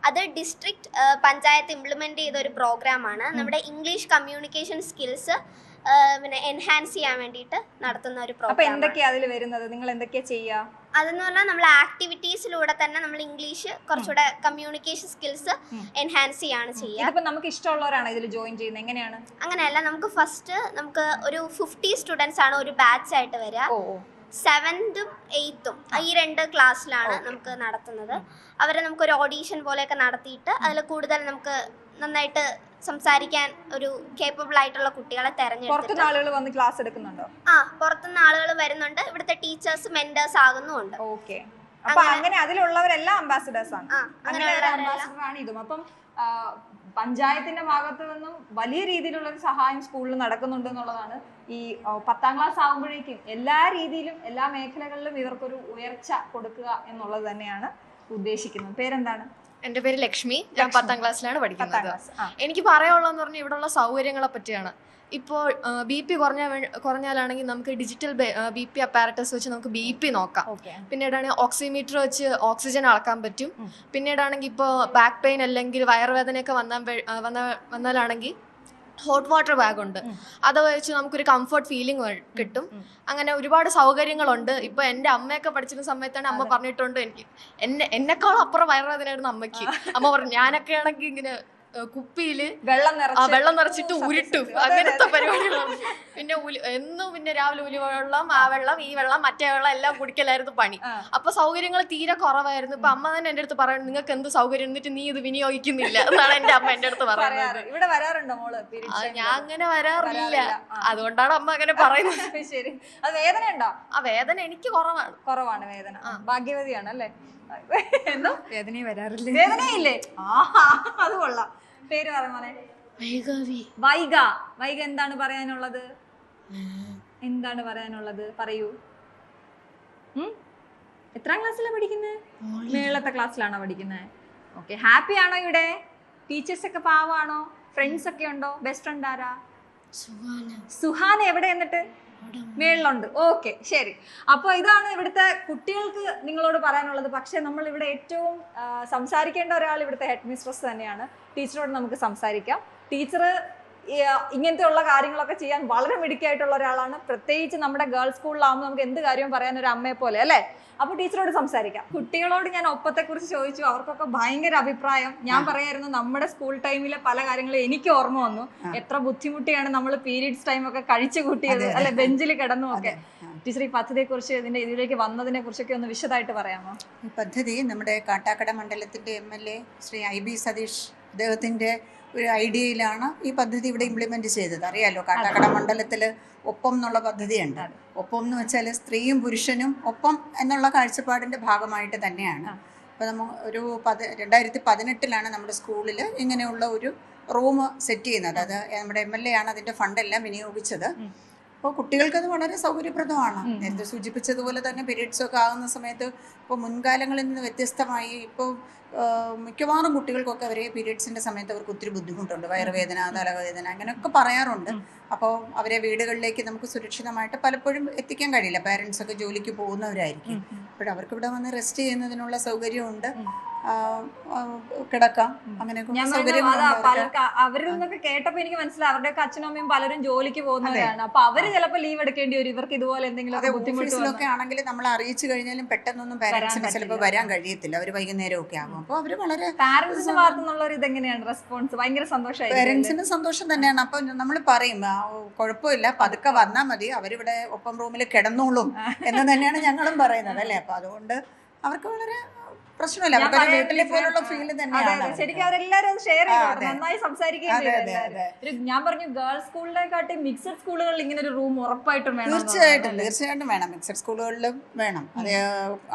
അത് ഡിസ്ട്രിക്ട് പഞ്ചായത്ത് ഇംപ്ലിമെന്റ് ചെയ്ത ഒരു പ്രോഗ്രാമാണ്. നമ്മുടെ ഇംഗ്ലീഷ് കമ്മ്യൂണിക്കേഷൻ സ്കിൽസ് പിന്നെ എൻഹാൻസ് ചെയ്യാൻ വേണ്ടിയിട്ട് നടത്തുന്ന ഒരു പ്രോഗ്രാം. അപ്പൊ എന്തൊക്കെയാ അതിൽ വരുന്നത്? നിങ്ങൾ എന്തൊക്കെയാ ചെയ്യാ? അതെന്ന് പറഞ്ഞാൽ നമ്മൾ ആക്ടിവിറ്റീസിലൂടെ തന്നെ നമ്മൾ ഇംഗ്ലീഷ് കുറച്ചുകൂടെ കമ്മ്യൂണിക്കേഷൻ സ്കിൽസ് എൻഹാൻസ് ചെയ്യാണ് ചെയ്യുക. ഇപ്പൊ നമുക്ക് ഇഷ്ടമുള്ളവരാണ് ഇതിൽ ജോയിൻ ചെയ്യുന്നത്? എങ്ങനെയാണ്? അങ്ങനെയല്ല, നമുക്ക് ഫസ്റ്റ് ഒരു 50 സ്റ്റുഡൻസ് ആണ് ഒരു ബാച്ച് ആയിട്ട് വരിക. 7th ഉം 8th ഉം ഈ 2 ക്ലാസ്സിലാണ് നമുക്ക് നടത്തുന്നത്. അവരെ നമുക്കൊരു ഓഡീഷൻ പോലെയൊക്കെ നടത്തിയിട്ട് അതിൽ കൂടുതൽ നമുക്ക് നന്നായിട്ട് സംസാരിക്കാൻ ഒരു കേപ്പബിൾ ആയിട്ടുള്ള കുട്ടികളെ തെരഞ്ഞെടുത്തിട്ട് പുറത്തുനിന്ന് ആളുകൾ വന്ന് ക്ലാസ് എടുക്കുന്നുണ്ടോ? പുറത്തുനിന്ന് ആളുകൾ വരുന്നുണ്ട്. ഇവിടുത്തെ ടീച്ചേഴ്സ് മെന്റേഴ്സ് ആകുന്നുണ്ട്. ഓക്കെ, അപ്പൊ അങ്ങനെ അതിലുള്ളവരെല്ലാം അംബാസിഡേഴ്സ് ആണ്. അങ്ങനെയുള്ള അംബാസിഡർ ആണ് ഇതും. അപ്പം പഞ്ചായത്തിന്റെ ഭാഗത്ത് നിന്നും വലിയ രീതിയിലുള്ള ഒരു സഹായം സ്കൂളിൽ നടക്കുന്നുണ്ട് എന്നുള്ളതാണ്. ഈ 10ാം ക്ലാസ് ആകുമ്പോഴേക്കും എല്ലാ രീതിയിലും എല്ലാ മേഖലകളിലും ഇവർക്കൊരു ഉയർച്ച കൊടുക്കുക എന്നുള്ളത് തന്നെയാണ് ഉദ്ദേശിക്കുന്നത്. പേരെന്താണ്? എൻ്റെ പേര് ലക്ഷ്മി. ഞാൻ 10ാം ക്ലാസ്സിലാണ് പഠിക്കുന്നത്. എനിക്ക് പറയാനുള്ളതെന്ന് പറഞ്ഞാൽ ഇവിടെയുള്ള സൗകര്യങ്ങളെ പറ്റിയാണ്. ഇപ്പോൾ BP കുറഞ്ഞാലാണെങ്കിൽ നമുക്ക് ഡിജിറ്റൽ BP അപ്പാരറ്റസ് വെച്ച് നമുക്ക് BP നോക്കാം. പിന്നീടാണെങ്കിൽ ഓക്സിമീറ്റർ വെച്ച് ഓക്സിജൻ അളക്കാൻ പറ്റും. പിന്നീടാണെങ്കിൽ ഇപ്പോൾ ബാക്ക് പെയിൻ അല്ലെങ്കിൽ വയറുവേദനയൊക്കെ വന്നാലാണെങ്കിൽ ഹോട്ട് വാട്ടർ ബാഗ് ഉണ്ട്. അത് വെച്ച് നമുക്കൊരു കംഫർട്ട് ഫീലിംഗ് കിട്ടും. അങ്ങനെ ഒരുപാട് സൗകര്യങ്ങളുണ്ട്. ഇപ്പൊ എന്റെ അമ്മയൊക്കെ പഠിച്ചിരുന്ന സമയത്താണ് അമ്മ പറഞ്ഞിട്ടുണ്ട് എന്നെക്കാളും അപ്പുറം വയറുവേദനയായിരുന്നു അമ്മയ്ക്ക്. അമ്മ പറഞ്ഞു ഞാനൊക്കെ ആണെങ്കിൽ ഇങ്ങനെ കുപ്പിയില് വെള്ളം നിറച്ചിട്ട് ഉരുട്ടും, അങ്ങനത്തെ പരിപാടികളാണ്. പിന്നെ രാവിലെ ഉലുവെള്ളം, ആ വെള്ളം, ഈ വെള്ളം, മറ്റേ വെള്ളം എല്ലാം കുടിക്കലായിരുന്നു പണി. അപ്പൊ സൗകര്യങ്ങൾ തീരെ കുറവായിരുന്നു. ഇപ്പൊ അമ്മ തന്നെ എന്റെ അടുത്ത് പറയുന്നത് നിങ്ങൾക്ക് എന്ത് സൗകര്യം എന്നിട്ട് നീ ഇത് വിനിയോഗിക്കുന്നില്ല എന്നാണ് എന്റെ അമ്മ എന്റെ അടുത്ത് പറയുന്നത്. ഇവിടെ വരാറുണ്ടോ മോള്? ഞാൻ അങ്ങനെ വരാറില്ല, അതുകൊണ്ടാണ് അമ്മ അങ്ങനെ പറയുന്നത്. ശരി, അത് വേദന ഉണ്ടോ? ആ വേദന എനിക്ക് കുറവാണ് വേദന. ഭാഗ്യവതിയാണ് അല്ലേ? എന്തോ വേദനയെ വരാറില്ല. വേദനയില്ലേ? അത് കൊള്ളാം. പേര് പറഞ്ഞേ. വൈഗ എന്താണ് പറയാനുള്ളത്? പറയൂ. എത്രാം ക്ലാസ്സിലാണ് പഠിക്കുന്നത്? മേളത്തെ ക്ലാസ്സിലാണോ പഠിക്കുന്നത്? ഓക്കെ, ഹാപ്പി ആണോ ഇവിടെ? ടീച്ചേഴ്സ് ഒക്കെ പാവാണോ? ഫ്രണ്ട്സ് ഒക്കെ ഉണ്ടോ? ബെസ്റ്റ് ഫ്രണ്ട് ആരാ? സുഹാന. എവിടെ? എന്നിട്ട് മേളിലുണ്ട്. ഓക്കെ, ശരി. അപ്പോൾ ഇതാണ് ഇവിടുത്തെ കുട്ടികൾക്ക് നിങ്ങളോട് പറയാനുള്ളത്. പക്ഷെ നമ്മൾ ഇവിടെ ഏറ്റവും സംസാരിക്കേണ്ട ഒരാൾ ഇവിടുത്തെ ഹെഡ് മിസ്ട്രസ് തന്നെയാണ്. ടീച്ചറോട് നമുക്ക് സംസാരിക്കാം. ടീച്ചർ ഇങ്ങനത്തെ ഉള്ള കാര്യങ്ങളൊക്കെ ചെയ്യാൻ വളരെ മിടുക്കിയായിട്ടുള്ള ഒരാളാണ്. പ്രത്യേകിച്ച് നമ്മുടെ ഗേൾസ് സ്കൂളിലാവുമ്പോൾ നമുക്ക് എന്ത് കാര്യവും പറയാൻ ഒരു അമ്മയെ പോലെ അല്ലേ? അപ്പൊ ടീച്ചറോട് സംസാരിക്കാം. കുട്ടികളോട് ഞാൻ ഒപ്പത്തെ കുറിച്ച് ചോദിച്ചു. അവർക്കൊക്കെ ഭയങ്കര അഭിപ്രായം. ഞാൻ പറയായിരുന്നു നമ്മുടെ സ്കൂൾ ടൈമിലെ പല കാര്യങ്ങളും എനിക്ക് ഓർമ്മ വന്നു. എത്ര ബുദ്ധിമുട്ടിയാണ് നമ്മൾ പീരീഡ്സ് ടൈം ഒക്കെ കഴിച്ചു കൂട്ടിയത് അല്ലെ, ബെഞ്ചിൽ കിടന്നും ഒക്കെ. ടീച്ചർ ഈ പദ്ധതിയെ കുറിച്ച് ഇതിലേക്ക് വന്നതിനെ കുറിച്ചൊക്കെ ഒന്ന് വിശദമായിട്ട് പറയാമോ? ഈ പദ്ധതി നമ്മുടെ കാട്ടാക്കട മണ്ഡലത്തിന്റെ MLA ശ്രീ IB സതീഷ് അദ്ദേഹത്തിന്റെ ഒരു ഐഡിയയിലാണ് ഈ പദ്ധതി ഇവിടെ ഇംപ്ലിമെന്റ് ചെയ്തത്. അറിയാലോ, കാട്ടാക്കട മണ്ഡലത്തിൽ ഒപ്പം എന്നുള്ള പദ്ധതിയുണ്ട്. ഒപ്പം എന്ന് വെച്ചാൽ സ്ത്രീയും പുരുഷനും ഒപ്പം എന്നുള്ള കാഴ്ചപ്പാടിൻ്റെ ഭാഗമായിട്ട് തന്നെയാണ്. അപ്പോൾ നമ്മൾ ഒരു 2018 നമ്മുടെ സ്കൂളിൽ ഇങ്ങനെയുള്ള ഒരു റൂം സെറ്റ് ചെയ്യുന്നത്. അത് നമ്മുടെ MLA ആണ് അതിൻ്റെ ഫണ്ടെല്ലാം വിനിയോഗിച്ചത്. അപ്പോൾ കുട്ടികൾക്കത് വളരെ സൗകര്യപ്രദമാണ്. നേരത്തെ സൂചിപ്പിച്ചതുപോലെ തന്നെ പീരീഡ്സൊക്കെ ആകുന്ന സമയത്ത് ഇപ്പോൾ മുൻകാലങ്ങളിൽ നിന്ന് വ്യത്യസ്തമായി ഇപ്പോൾ മിക്കവാറും കുട്ടികൾക്കൊക്കെ അവരെ പീരീഡ്സിൻ്റെ സമയത്ത് അവർക്ക് ഒത്തിരി ബുദ്ധിമുട്ടുണ്ട്. വയറുവേദന, തലവേദന അങ്ങനെയൊക്കെ പറയാറുണ്ട്. അപ്പോൾ അവരെ വീടുകളിലേക്ക് നമുക്ക് സുരക്ഷിതമായിട്ട് പലപ്പോഴും എത്തിക്കാൻ കഴിയില്ല. പാരൻസൊക്കെ ജോലിക്ക് പോകുന്നവരായിരിക്കും. അപ്പോൾ അവർക്ക് ഇവിടെ വന്ന് റെസ്റ്റ് ചെയ്യുന്നതിനുള്ള സൗകര്യമുണ്ട്. കിടക്കാം, അങ്ങനെയൊക്കെ സൗകര്യം. അവരിൽ നിന്നൊക്കെ കേട്ടപ്പോ എനിക്ക് മനസ്സിലായി അവരുടെയൊക്കെ അച്ഛനും അമ്മയും പലരും ജോലിക്ക് പോകുന്നവരാണ്. അപ്പൊ അവര് ചിലപ്പോൾ ലീവ് എടുക്കേണ്ടി വരും ഇവർക്ക് ഇതുപോലെ എന്തെങ്കിലും ഓഫീസിലൊക്കെ ആണെങ്കിൽ നമ്മൾ അറിയിച്ചു കഴിഞ്ഞാലും പെട്ടെന്നൊന്നും പാരന്റ്സിന് ചിലപ്പോൾ വരാൻ കഴിയത്തില്ല. അവർ വൈകുന്നേരം ഒക്കെ ആകും. അപ്പോൾ അവര് വളരെ പാരന്റ്സിന്റെ ഭാഗത്തു നിന്നുള്ള ഒരു ഇതെങ്ങനെയാണ് റെസ്പോൺസ്? ഭയങ്കര സന്തോഷമായി. പാരന്റ്സിന് സന്തോഷം തന്നെയാണ്. അപ്പൊ നമ്മൾ പറയും കുഴപ്പമില്ല, പതുക്കെ വന്നാൽ മതി, അവരിവിടെ ഒപ്പം റൂമിൽ കിടന്നോളും എന്ന് തന്നെയാണ് ഞങ്ങളും പറയുന്നത് അല്ലേ. അപ്പൊ അതുകൊണ്ട് അവർക്ക് വളരെ പ്രശ്നമില്ല. അവരുടെ വീട്ടിലെ പോലുള്ള ഫീല് തന്നെയാണ്. ശരിക്കും അവരെല്ലാരും ഷെയർ ചെയ്തു, നന്നായി സംസാരിക്കുകയും. ഞാൻ പറഞ്ഞു ഗേൾസ് സ്കൂളിനെക്കാട്ടി മിക്സഡ് സ്കൂളുകളിൽ ഇങ്ങനെ ഒരു റൂം ഉറപ്പായിട്ടും വേണം. തീർച്ചയായിട്ടും വേണം. മിക്സഡ് സ്കൂളുകളിലും വേണം. അത്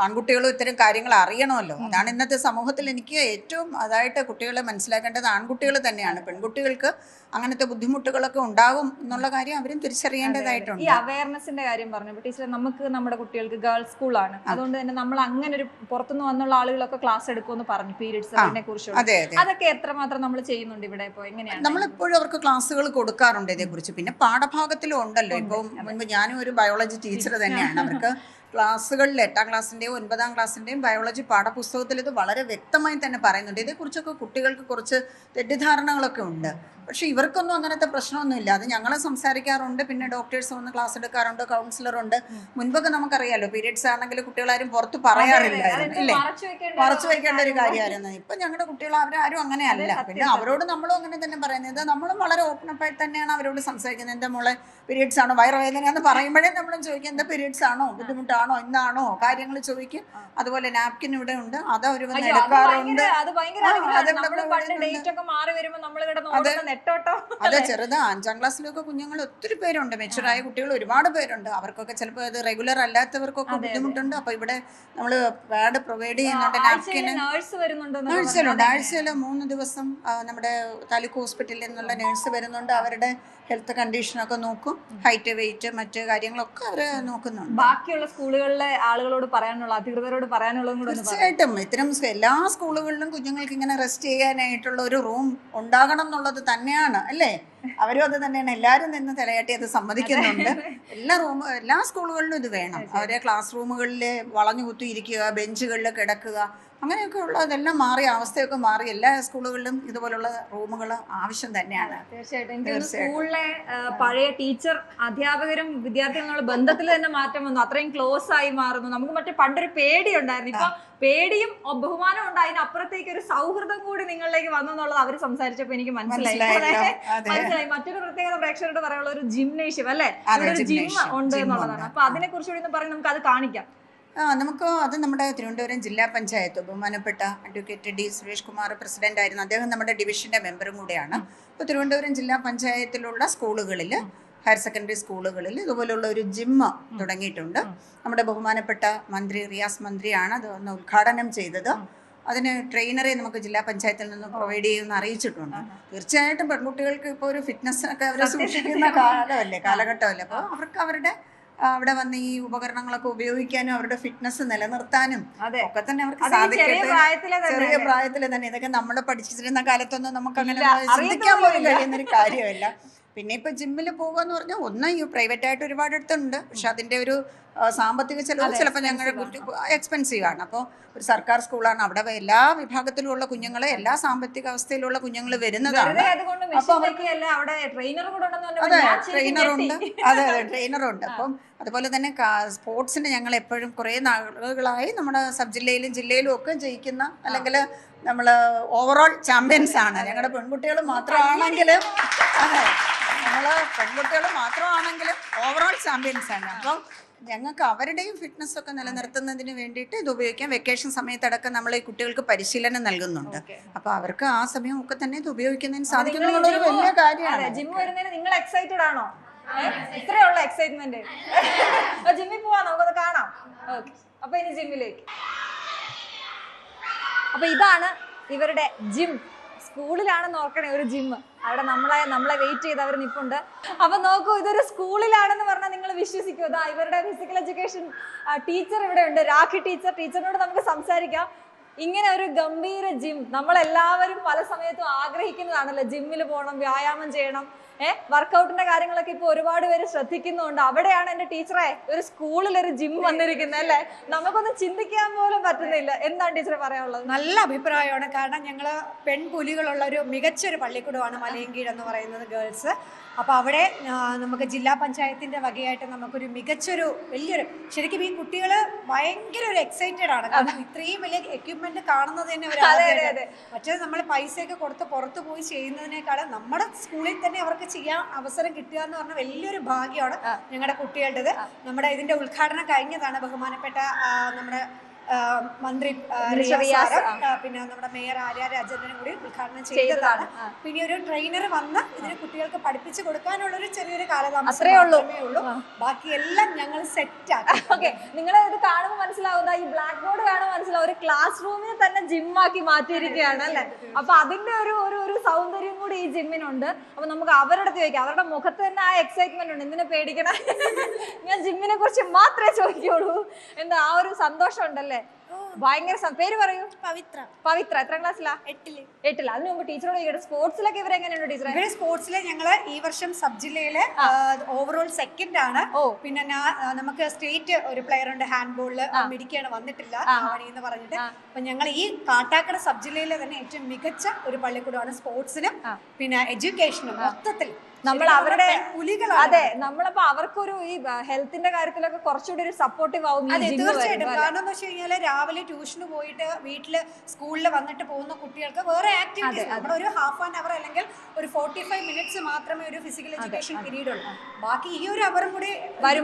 ആൺകുട്ടികളും ഇത്തരം കാര്യങ്ങൾ അറിയണമല്ലോ. അതാണ് ഇന്നത്തെ സമൂഹത്തിൽ എനിക്ക് ഏറ്റവും അതായിട്ട് കുട്ടികളെ മനസ്സിലാക്കേണ്ടത് ആൺകുട്ടികൾ തന്നെയാണ്. പെൺകുട്ടികൾക്ക് അങ്ങനത്തെ ബുദ്ധിമുട്ടുകളൊക്കെ ഉണ്ടാകും എന്നുള്ള കാര്യം അവരും തിരിച്ചറിയേണ്ടതായിട്ടുണ്ട്. ഈ അവയർനെസിന്റെ കാര്യം പറഞ്ഞു ടീച്ചർ. നമുക്ക് നമ്മുടെ കുട്ടികൾക്ക് ഗേൾസ് സ്കൂളാണ്, അതുകൊണ്ട് തന്നെ നമ്മൾ അങ്ങനെ ഒരു പുറത്തുനിന്ന് വന്നുള്ള ആളുകളൊക്കെ ക്ലാസ് എടുക്കുമെന്ന് പറഞ്ഞു പീരീഡ്സിനെ കുറിച്ച്. അതൊക്കെ എത്രമാത്രം നമ്മൾ ചെയ്യുന്നുണ്ട് ഇവിടെ? ഇപ്പോൾ എങ്ങനെയാണ്? നമ്മളെപ്പോഴും അവർക്ക് ക്ലാസ്സുകൾ കൊടുക്കാറുണ്ട് ഇതേക്കുറിച്ച്. പിന്നെ പാഠഭാഗത്തിലും ഉണ്ടല്ലോ. ഇപ്പം മുൻപ് ഞാനും ഒരു ബയോളജി ടീച്ചർ തന്നെയാണ്. അവർക്ക് ക്ലാസ്സുകളിൽ 8ാം ക്ലാസ്സിൻ്റെയും 9ാം ക്ലാസ്സിൻ്റെയും ബയോളജി പാഠപുസ്തകത്തിൽ ഇത് വളരെ വ്യക്തമായി തന്നെ പറയുന്നുണ്ട്. ഇതേക്കുറിച്ചൊക്കെ കുട്ടികൾക്ക് കുറച്ച് തെറ്റിദ്ധാരണകളൊക്കെ ഉണ്ട്. പക്ഷെ ഇവർക്കൊന്നും അങ്ങനത്തെ പ്രശ്നമൊന്നുമില്ല. അത് ഞങ്ങൾ സംസാരിക്കാറുണ്ട്. പിന്നെ ഡോക്ടേഴ്സ് വന്ന് ക്ലാസ് എടുക്കാറുണ്ട്, കൗൺസിലറുണ്ട്. മുൻപൊക്കെ നമുക്കറിയാലോ, പീരീഡ്സ് ആണെങ്കിൽ കുട്ടികളാരും പുറത്ത് പറയാറില്ലായിരുന്നു അല്ലേ, മറച്ചു വെക്കേണ്ട ഒരു കാര്യമായിരുന്നു. ഇപ്പൊ ഞങ്ങളുടെ കുട്ടികൾ അവരാരും അങ്ങനെയല്ല. പിന്നെ അവരോട് നമ്മളും അങ്ങനെ തന്നെ പറയുന്നത്. നമ്മളും വളരെ ഓപ്പൺ അപ്പ് ആയിട്ട് തന്നെയാണ് അവരോട് സംസാരിക്കുന്നത്. എന്താ മോളെ പീരീഡ്സ് ആണോ, വയറുവേദന എന്ന് പറയുമ്പോഴേ നമ്മളും ചോദിക്കും എന്താ പീരീഡ്സ് ആണോ, ബുദ്ധിമുട്ടാണോ, എന്താണോ, കാര്യങ്ങൾ ചോദിക്കും. അതുപോലെ നാപ്കിൻ ഇവിടെ ഉണ്ട്, അത് അവർ വന്ന് എടുക്കാറുണ്ട്. അത് ചെറുത് 5ാം ക്ലാസ്സിലൊക്കെ കുഞ്ഞുങ്ങൾ ഒത്തിരി പേരുണ്ട്. മെച്ചുറായ കുട്ടികൾ ഒരുപാട് പേരുണ്ട്. അവർക്കൊക്കെ ചിലപ്പോൾ അത് റെഗുലർ അല്ലാത്തവർക്കൊക്കെ ബുദ്ധിമുട്ടുണ്ട്. അപ്പൊ ഇവിടെ നമ്മൾ പാഡ് പ്രൊവൈഡ് ചെയ്യുന്നുണ്ട്. നാപ്കിന് നേഴ്സുകളുണ്ട്. ആഴ്ചയിൽ 3 ദിവസം നമ്മുടെ താലൂക്ക് ഹോസ്പിറ്റലിൽ നിന്നുള്ള നേഴ്സ് വരുന്നുണ്ട്. അവരുടെ ഹെൽത്ത് കണ്ടീഷനൊക്കെ നോക്കും. ഹൈറ്റ്, വെയിറ്റ്, മറ്റ് കാര്യങ്ങളൊക്കെ അവർ നോക്കുന്നുണ്ട്. ബാക്കിയുള്ള സ്കൂളുകളിലെ ആളുകളോട് പറയാനുള്ള, അധികൃതരോട് പറയാനുള്ളതും കൂടെ തീർച്ചയായിട്ടും ഇത്തരം എല്ലാ സ്കൂളുകളിലും കുഞ്ഞുങ്ങൾക്ക് ഇങ്ങനെ റെസ്റ്റ് ചെയ്യാനായിട്ടുള്ള ഒരു റൂം ഉണ്ടാകണം എന്നുള്ളത് തന്നെയാണ് അല്ലേ. അവരും അത് തന്നെയാണ്. എല്ലാവരും നിന്ന് തലയാട്ടി അത് സമ്മതിക്കുന്നുണ്ട്. എല്ലാ സ്കൂളുകളിലും ഇത് വേണം. അവരെ ക്ലാസ് റൂമുകളിൽ വളഞ്ഞു കുത്തി ഇരിക്കുക, ബെഞ്ചുകളിൽ കിടക്കുക, അങ്ങനെയൊക്കെ ഉള്ള അതെല്ലാം മാറി, അവസ്ഥയൊക്കെ മാറി. എല്ലാ സ്കൂളുകളിലും ഇതുപോലുള്ള റൂമുകൾ ആവശ്യം തന്നെയാണ്. തീർച്ചയായിട്ടും സ്കൂളിലെ പഴയ ടീച്ചർ അധ്യാപകരും വിദ്യാർത്ഥികളുടെ ബന്ധത്തിൽ തന്നെ മാറ്റം വന്നു. അത്രയും ക്ലോസ് ആയി മാറുന്നു. നമുക്ക് മറ്റേ പണ്ടൊരു പേടി ഉണ്ടായിരുന്നു. ഇപ്പൊ പേടിയും ബഹുമാനവും ഉണ്ട്. അതിനപ്പുറത്തേക്ക് ഒരു സൗഹൃദം കൂടി നിങ്ങളിലേക്ക് വന്നെന്നുള്ളത് അവർ സംസാരിച്ചപ്പോ എനിക്ക് മനസ്സിലായി. മറ്റൊരു പ്രത്യേകത പ്രേക്ഷകരോട് പറയാനുള്ള ഒരു ജിംനേഷ്യം അല്ലെ, ഒരു ജിം ഉണ്ട് എന്നുള്ളതാണ്. അപ്പൊ അതിനെ കുറിച്ചുകൂടി പറയും, നമുക്ക് അത് കാണിക്കാം. അത് നമ്മുടെ തിരുവനന്തപുരം ജില്ലാ പഞ്ചായത്ത് ബഹുമാനപ്പെട്ട advocate D Suresh Kumar president ആയിരുന്നു. അദ്ദേഹം നമ്മുടെ ഡിവിഷന്റെ മെമ്പറും കൂടെയാണ്. ഇപ്പോൾ തിരുവനന്തപുരം ജില്ലാ പഞ്ചായത്തിലുള്ള സ്കൂളുകളിൽ, ഹയർ സെക്കൻഡറി സ്കൂളുകളിൽ ഇതുപോലുള്ള ഒരു ജിമ്മ് തുടങ്ങിയിട്ടുണ്ട്. നമ്മുടെ ബഹുമാനപ്പെട്ട മന്ത്രി റിയാസ് മന്ത്രിയാണ് അത് ഒന്ന് ഉദ്ഘാടനം ചെയ്തത്. അതിന് ട്രെയിനറെ നമുക്ക് ജില്ലാ പഞ്ചായത്തിൽ നിന്ന് പ്രൊവൈഡ് ചെയ്യുമെന്ന് അറിയിച്ചിട്ടുണ്ട്. തീർച്ചയായിട്ടും പെൺകുട്ടികൾക്ക് ഇപ്പോൾ ഒരു ഫിറ്റ്നസ് ഒക്കെ അവരെ സൂക്ഷിക്കുന്ന കാലഘട്ടമല്ലേ. അപ്പോൾ അവർക്ക് അവരുടെ അവിടെ വന്ന് ഈ ഉപകരണങ്ങളൊക്കെ ഉപയോഗിക്കാനും അവരുടെ ഫിറ്റ്നസ് നിലനിർത്താനും ഒക്കെ തന്നെ അവർക്ക് സാധിക്കട്ടെ. ചെറിയ പ്രായത്തിൽ തന്നെ. ഇതൊക്കെ നമ്മൾ പഠിച്ചിരുന്ന കാലത്തൊന്നും നമുക്ക് അങ്ങനെ ചിന്തിക്കാൻ പോലും കഴിയുന്നൊരു കാര്യമല്ല. പിന്നെ ഇപ്പൊ ജിമ്മിൽ പോകുക എന്ന് പറഞ്ഞാൽ ഒന്ന് പ്രൈവറ്റ് ആയിട്ട് ഒരുപാട് അടുത്തുണ്ട്. പക്ഷെ അതിന്റെ ഒരു സാമ്പത്തിക ചെലവ് ചിലപ്പോൾ ഞങ്ങളുടെ എക്സ്പെൻസീവ് ആണ്. അപ്പോൾ ഒരു സർക്കാർ സ്കൂളാണ്. അവിടെ എല്ലാ വിഭാഗത്തിലുള്ള കുഞ്ഞുങ്ങളെ, എല്ലാ സാമ്പത്തിക അവസ്ഥയിലുള്ള കുഞ്ഞുങ്ങൾ വരുന്നതാണ്. അപ്പൊ അവർക്ക് അതെ ട്രെയിനറുണ്ട്. അതെ ട്രെയിനറുണ്ട്. അപ്പം അതുപോലെ തന്നെ സ്പോർട്സിന് ഞങ്ങൾ എപ്പോഴും കുറേ നാളുകളായി നമ്മുടെ സബ് ജില്ലയിലും ജില്ലയിലും ഒക്കെ ജയിക്കുന്ന, അല്ലെങ്കിൽ നമ്മൾ ഓവറോൾ ചാമ്പ്യൻസ് ആണ്. ഞങ്ങളുടെ പെൺകുട്ടികൾ മാത്രമാണെങ്കിലും നമ്മൾ പെൺകുട്ടികൾ മാത്രമാണെങ്കിലും ഓവറോൾ ചാമ്പ്യൻസ് ആണ്. അപ്പം ഞങ്ങൾക്ക് അവരുടെയും ഫിറ്റ്നസ് ഒക്കെ നിലനിർത്തുന്നതിന് വേണ്ടിയിട്ട് ഇത് ഉപയോഗിക്കാം. വെക്കേഷൻ സമയത്തടക്കം നമ്മൾ ഈ കുട്ടികൾക്ക് പരിശീലനം നൽകുന്നുണ്ട്. അപ്പൊ അവർക്ക് ആ സമയം ഒക്കെ തന്നെ ഇത് ഉപയോഗിക്കുന്നതിന് സാധിക്കുന്ന ഒരു വലിയ കാര്യമാണ്. ജിം വരുന്നതിന് നിങ്ങൾ എക്സൈറ്റഡ് ആണോ? ഇത്രയുള്ള എക്സൈറ്റ്മെന്റ്. ജിമ്മിൽ പോവാ, നമുക്കത് കാണാം. ഓക്കെ, അപ്പൊ ഇനി ജിമ്മിലേക്ക്. അപ്പൊ ഇതാണ് ഇവരുടെ ജിം. സ്കൂളിലാണെന്ന് ഓർക്കണേ ഒരു ജിം. അവിടെ നമ്മളെ വെയിറ്റ് ചെയ്ത് അവർ നിൽപ്പുണ്ട്. അപ്പൊ നോക്കൂ, ഇതൊരു സ്കൂളിലാണെന്ന് പറഞ്ഞാൽ നിങ്ങൾ വിശ്വസിക്കൂ. ഇതാ ഇവരുടെ ഫിസിക്കൽ എഡ്യൂക്കേഷൻ ടീച്ചർ ഇവിടെ ഉണ്ട്, രാഖി ടീച്ചർ. ടീച്ചറിനോട് നമുക്ക് സംസാരിക്കാം. ഇങ്ങനെ ഒരു ഗംഭീര ജിം നമ്മളെല്ലാവരും പല സമയത്തും ആഗ്രഹിക്കുന്നതാണല്ലോ. ജിമ്മിൽ പോകണം, വ്യായാമം ചെയ്യണം, വർക്കൗട്ടിന്റെ കാര്യങ്ങളൊക്കെ ഇപ്പൊ ഒരുപാട് പേര് ശ്രദ്ധിക്കുന്നുണ്ട്. അവിടെയാണ് എന്റെ ടീച്ചറെ ഒരു സ്കൂളിൽ ഒരു ജിം വന്നിരിക്കുന്നത് അല്ലേ? നമുക്കൊന്നും ചിന്തിക്കാൻ പോലും പറ്റുന്നില്ല. എന്താണ് ടീച്ചറെ പറയാനുള്ളത്? നല്ല അഭിപ്രായമാണ്. കാരണം ഞങ്ങൾ പെൺപുലികളുള്ള ഒരു മികച്ചൊരു പള്ളിക്കൂടമാണ് മലയൻകീഴ് എന്ന് പറയുന്നത്, ഗേൾസ്. അപ്പോൾ അവിടെ നമുക്ക് ജില്ലാ പഞ്ചായത്തിൻ്റെ വകയായിട്ട് നമുക്കൊരു മികച്ചൊരു വലിയൊരു, ശരിക്കും ഈ കുട്ടികൾ ഭയങ്കര ഒരു എക്സൈറ്റഡ് ആണ്. കാരണം ഇത്രയും വലിയ എക്യുപ്മെന്റ് കാണുന്നത് തന്നെ ഒരു മറ്റേത് നമ്മൾ പൈസയൊക്കെ കൊടുത്ത് പുറത്ത് പോയി ചെയ്യുന്നതിനേക്കാളും നമ്മുടെ സ്കൂളിൽ തന്നെ അവർക്ക് ചെയ്യാൻ അവസരം കിട്ടുക എന്ന് പറഞ്ഞാൽ വലിയൊരു ഭാഗ്യമാണ് ഞങ്ങളുടെ കുട്ടികളുടേത്. നമ്മുടെ ഇതിന്റെ ഉദ്ഘാടനം കഴിഞ്ഞതാണ്. ബഹുമാനപ്പെട്ട നമ്മുടെ മന്ത്രി പിന്നെ നമ്മുടെ മേയർ ആര്യ രാജേന്ദ്രനും കൂടി ഉദ്ഘാടനം ചെയ്തതാണ്. പിന്നെ ഒരു ട്രെയിനർ വന്ന് ഇതിന് കുട്ടികൾക്ക് പഠിപ്പിച്ചു കൊടുക്കാനുള്ള ഒരു ചെറിയൊരു കാലതാമസമേ ഉള്ളൂ. ബാക്കിയെല്ലാം ഞങ്ങൾ സെറ്റ് ആക്കി. ഓക്കെ, നിങ്ങൾ ഇത് കാണുമ്പോൾ മനസ്സിലാവുന്ന ഈ ബ്ലാക്ക് ബോർഡ് കാണുമ്പോൾ മനസ്സിലാവും ഒരു ക്ലാസ് റൂമിൽ തന്നെ ജിമ്മാക്കി മാറ്റിയിരിക്കുകയാണ് അല്ലെ? അപ്പൊ അതിന്റെ ഒരു സൗന്ദര്യം കൂടി ഈ ജിമ്മിനുണ്ട്. അപ്പൊ നമുക്ക് അവരുടെ ചോദിക്കാം, അവരുടെ മുഖത്ത് തന്നെ ആ എക്സൈറ്റ്മെന്റ് ഉണ്ട്. എന്തിനെ പേടിക്കണം, ഞാൻ ജിമ്മിനെ കുറിച്ച് മാത്രമേ ചോദിക്കുള്ളൂ എന്താ ആ ഒരു സന്തോഷം ഉണ്ടല്ലേ? ഭയങ്കര. പേര് പറയൂ. പവിത്ര. പവിത്ര എത്രാം ക്ലാസ്സിലാ? 8ൽ. അതിന് മുമ്പ് ടീച്ചറോട് ചോദിക്കട്ടെ, സ്പോർട്സിലൊക്കെ ഇവരെങ്ങനെയുണ്ട് ടീച്ചറെ? ഇവര് സ്പോർട്സില് ഞങ്ങള് ഈ വർഷം സബ് ജില്ലയില് ഓവറോൾ സെക്കൻഡ് ആണ്. പിന്നെ നമുക്ക് സ്റ്റേറ്റ് ഒരു പ്ലെയർ ഉണ്ട് ഹാൻഡ്ബോളില്, മിടിക്കാണ് വന്നിട്ടില്ല എന്ന് പറഞ്ഞിട്ട്. അപ്പൊ ഞങ്ങൾ ഈ കാട്ടാക്കട സബ് ജില്ലയിലെ തന്നെ ഏറ്റവും മികച്ച ഒരു പള്ളിക്കൂടമാണ് സ്പോർട്സിനും പിന്നെ എഡ്യൂക്കേഷനും മൊത്തത്തിൽ. നമ്മൾ അവരുടെ അതെ, നമ്മളപ്പോ അവർക്കൊരു ഈ ഹെൽത്തിന്റെ കാര്യത്തിലൊക്കെ കുറച്ചുകൂടി ഒരു സപ്പോർട്ടീവ് ആവും. തീർച്ചയായിട്ടും. കാരണം എന്ന് വെച്ച് കഴിഞ്ഞാല് രാവിലെ ട്യൂഷന് പോയിട്ട് വീട്ടില് സ്കൂളിൽ വന്നിട്ട് പോകുന്ന കുട്ടികൾക്ക് വേറെ ആക്ടിവിറ്റീസ്, നമ്മുടെ ഒരു ഹാഫ് ആൻ അവർ അല്ലെങ്കിൽ ഒരു 45 മിനിറ്റ്സ് മാത്രമേ ഒരു ഫിസിക്കൽ എഡ്യൂക്കേഷൻ പീരീഡ് ഉള്ളൂ. ബാക്കി ഈ ഒരു അവറും കൂടി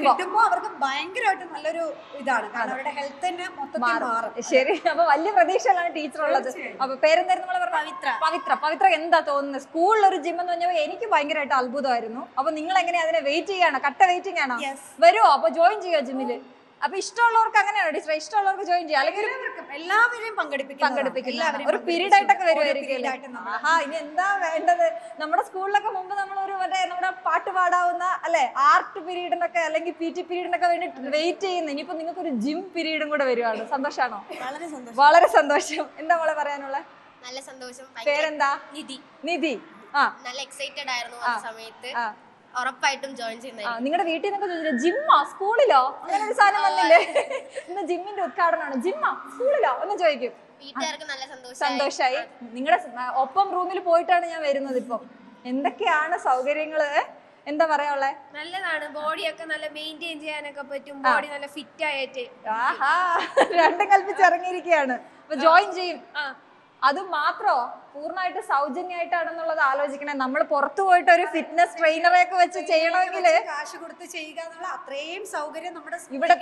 കിട്ടുമ്പോൾ അവർക്ക് ഭയങ്കരമായിട്ട് നല്ലൊരു ഇതാണ്. കാരണം അവരുടെ ഹെൽത്ത് തന്നെ മൊത്തത്തിൽ മാറും. ശരി, അപ്പൊ വലിയ പ്രതീക്ഷയിലാണ് ടീച്ചർ ഉള്ളത്. അപ്പൊ പേരെന്തായിരുന്നു നമ്മളെ? പവിത്ര. പവിത്ര. പവിത്ര എന്താ തോന്നുന്നത്? സ്കൂളിൽ ഒരു ജിം എന്ന് പറഞ്ഞാൽ എനിക്ക് ഭയങ്കരമായിട്ട് അത്ഭുതമായിരുന്നു. അപ്പൊ നിങ്ങൾ എങ്ങനെയാ അതിനെ വെയിറ്റ് ചെയ്യണോ? കട്ട വെയിറ്റിംഗ് ആണോ? വരുമോ? അപ്പൊ ജോയിൻ ചെയ്യോ ജിമ്മില്? അപ്പൊ ഇഷ്ടമുള്ളവർക്ക് അങ്ങനെയാണോ ടീച്ചറെ? ഇഷ്ടമുള്ളവർക്ക് ജോയിൻ ചെയ്യാം, അല്ലെങ്കിൽ എല്ലാവരെയും പങ്കെടുപ്പിക്കില്ല. ഒരു പീരീഡ് ആയിട്ടൊക്കെ വരുമായിരിക്കും. ആഹാ, ഇനി എന്താ വേണ്ടത്? നമ്മുടെ സ്കൂളിലൊക്കെ മുമ്പ് നമ്മൾ ഒരു നമ്മുടെ പാട്ട് പാടാവുന്ന അല്ലെ ആർട്ട് പീരീഡിനൊക്കെ അല്ലെങ്കിൽ PT പീരീഡിനൊക്കെ വേണ്ടി വെയിറ്റ് ചെയ്യുന്നു. ഇനിയിപ്പോ നിങ്ങൾക്ക് ഒരു ജിം പീരീഡും കൂടെ വരുവാണ്. സന്തോഷാണോ? വളരെ സന്തോഷം. എന്താ മോളെ പറയാനുള്ള? നല്ല സന്തോഷം. പേരെന്താ? നിധി. നിധി. നല്ല എക്സൈറ്റഡ് ആയിരുന്നു ആ സമയത്ത്. ഉറപ്പായിട്ടും ജോയിൻ ചെയ്യുന്നത്. നിങ്ങളുടെ വീട്ടിൽ നിന്നൊക്കെ ചോദിച്ചില്ലേ ജിമ്മോ സ്കൂളിലോ അങ്ങനെ ഒരു സാധനം വന്നില്ലേ? ഇന്ന് ജിമ്മിന്റെ ഉദ്ഘാടനമാണ്. ജിമ്മോ സ്കൂളിലോ എന്ന് ചോദിക്കും. വീട്ടുകാർക്ക് നല്ല സന്തോഷായി. നിങ്ങളുടെ ഒപ്പം റൂമിൽ പോയിട്ടാണ് ഞാൻ വരുന്നത്. ഇപ്പം എന്തൊക്കെയാണ് സൗകര്യങ്ങള്? എന്താ പറയാനുള്ളേ? നല്ലതാണ്. ബോഡിയൊക്കെ നല്ല മെയിൻറ്റെയിൻ ചെയ്യാനൊക്കെ പറ്റും. ബോഡി നല്ല ഫിറ്റ് ആയിട്ട്. ആഹാ, രണ്ടും കൽപ്പിച്ചിറങ്ങിയിരിക്കുകയാണ്. അപ്പൊ ജോയിൻ ചെയ്യും. അത് മാത്രോ പൂർണ്ണമായിട്ട് സൗജന്യമായിട്ടാണെന്നുള്ളത് ആലോചിക്കണേ. നമ്മൾ പുറത്തു പോയിട്ട് ഒരു ഫിറ്റ്നസ് ട്രെയിനറെയൊക്കെ വെച്ച് ചെയ്യണമെങ്കിൽ കാശ് കൊടുത്ത് ചെയ്യുക എന്നുള്ള അത്രയും സൗകര്യം നമ്മുടെ ഇവിടെ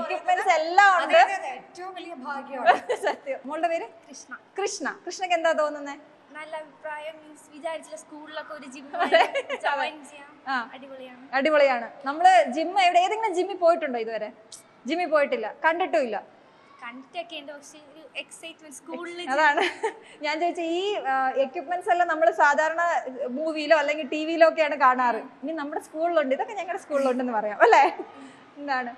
എക്യുപ്മെന്റ്സ് എല്ലാം ഉണ്ട്. ഏറ്റവും വലിയ ഭാഗ്യമാണ്. സത്യം. മോളുടെ പേര്? കൃഷ്ണ. കൃഷ്ണ. കൃഷ്ണക്ക് എന്താ തോന്നുന്നത്? നല്ല അഭിപ്രായം. വിചാരിച്ചില്ല സ്കൂളിലൊക്കെ ഒരു ജിം ജോയിൻ ചെയ്യാം. അടിപൊളിയാണ്. അടിപൊളിയാണ്. നമ്മള് ജിം എവിടെ ഏതെങ്കിലും ജിമ്മിൽ പോയിട്ടുണ്ടോ? ഇതുവരെ ജിമ്മിൽ പോയിട്ടില്ല, കണ്ടിട്ടും ഇല്ല. അതാണ് ഞാൻ ചോദിച്ചത്. ഈ എക്യുപ്മെന്റ്സ് എല്ലാം നമ്മൾ സാധാരണ മൂവിയിലോ അല്ലെങ്കിൽ ടിവിയിലോ ഒക്കെയാണ് കാണാറ്. ഇനി നമ്മുടെ സ്കൂളിലുണ്ട്. ഇതൊക്കെ ഞങ്ങളുടെ സ്കൂളിലുണ്ടെന്ന് പറയാം അല്ലേ? എന്താണ്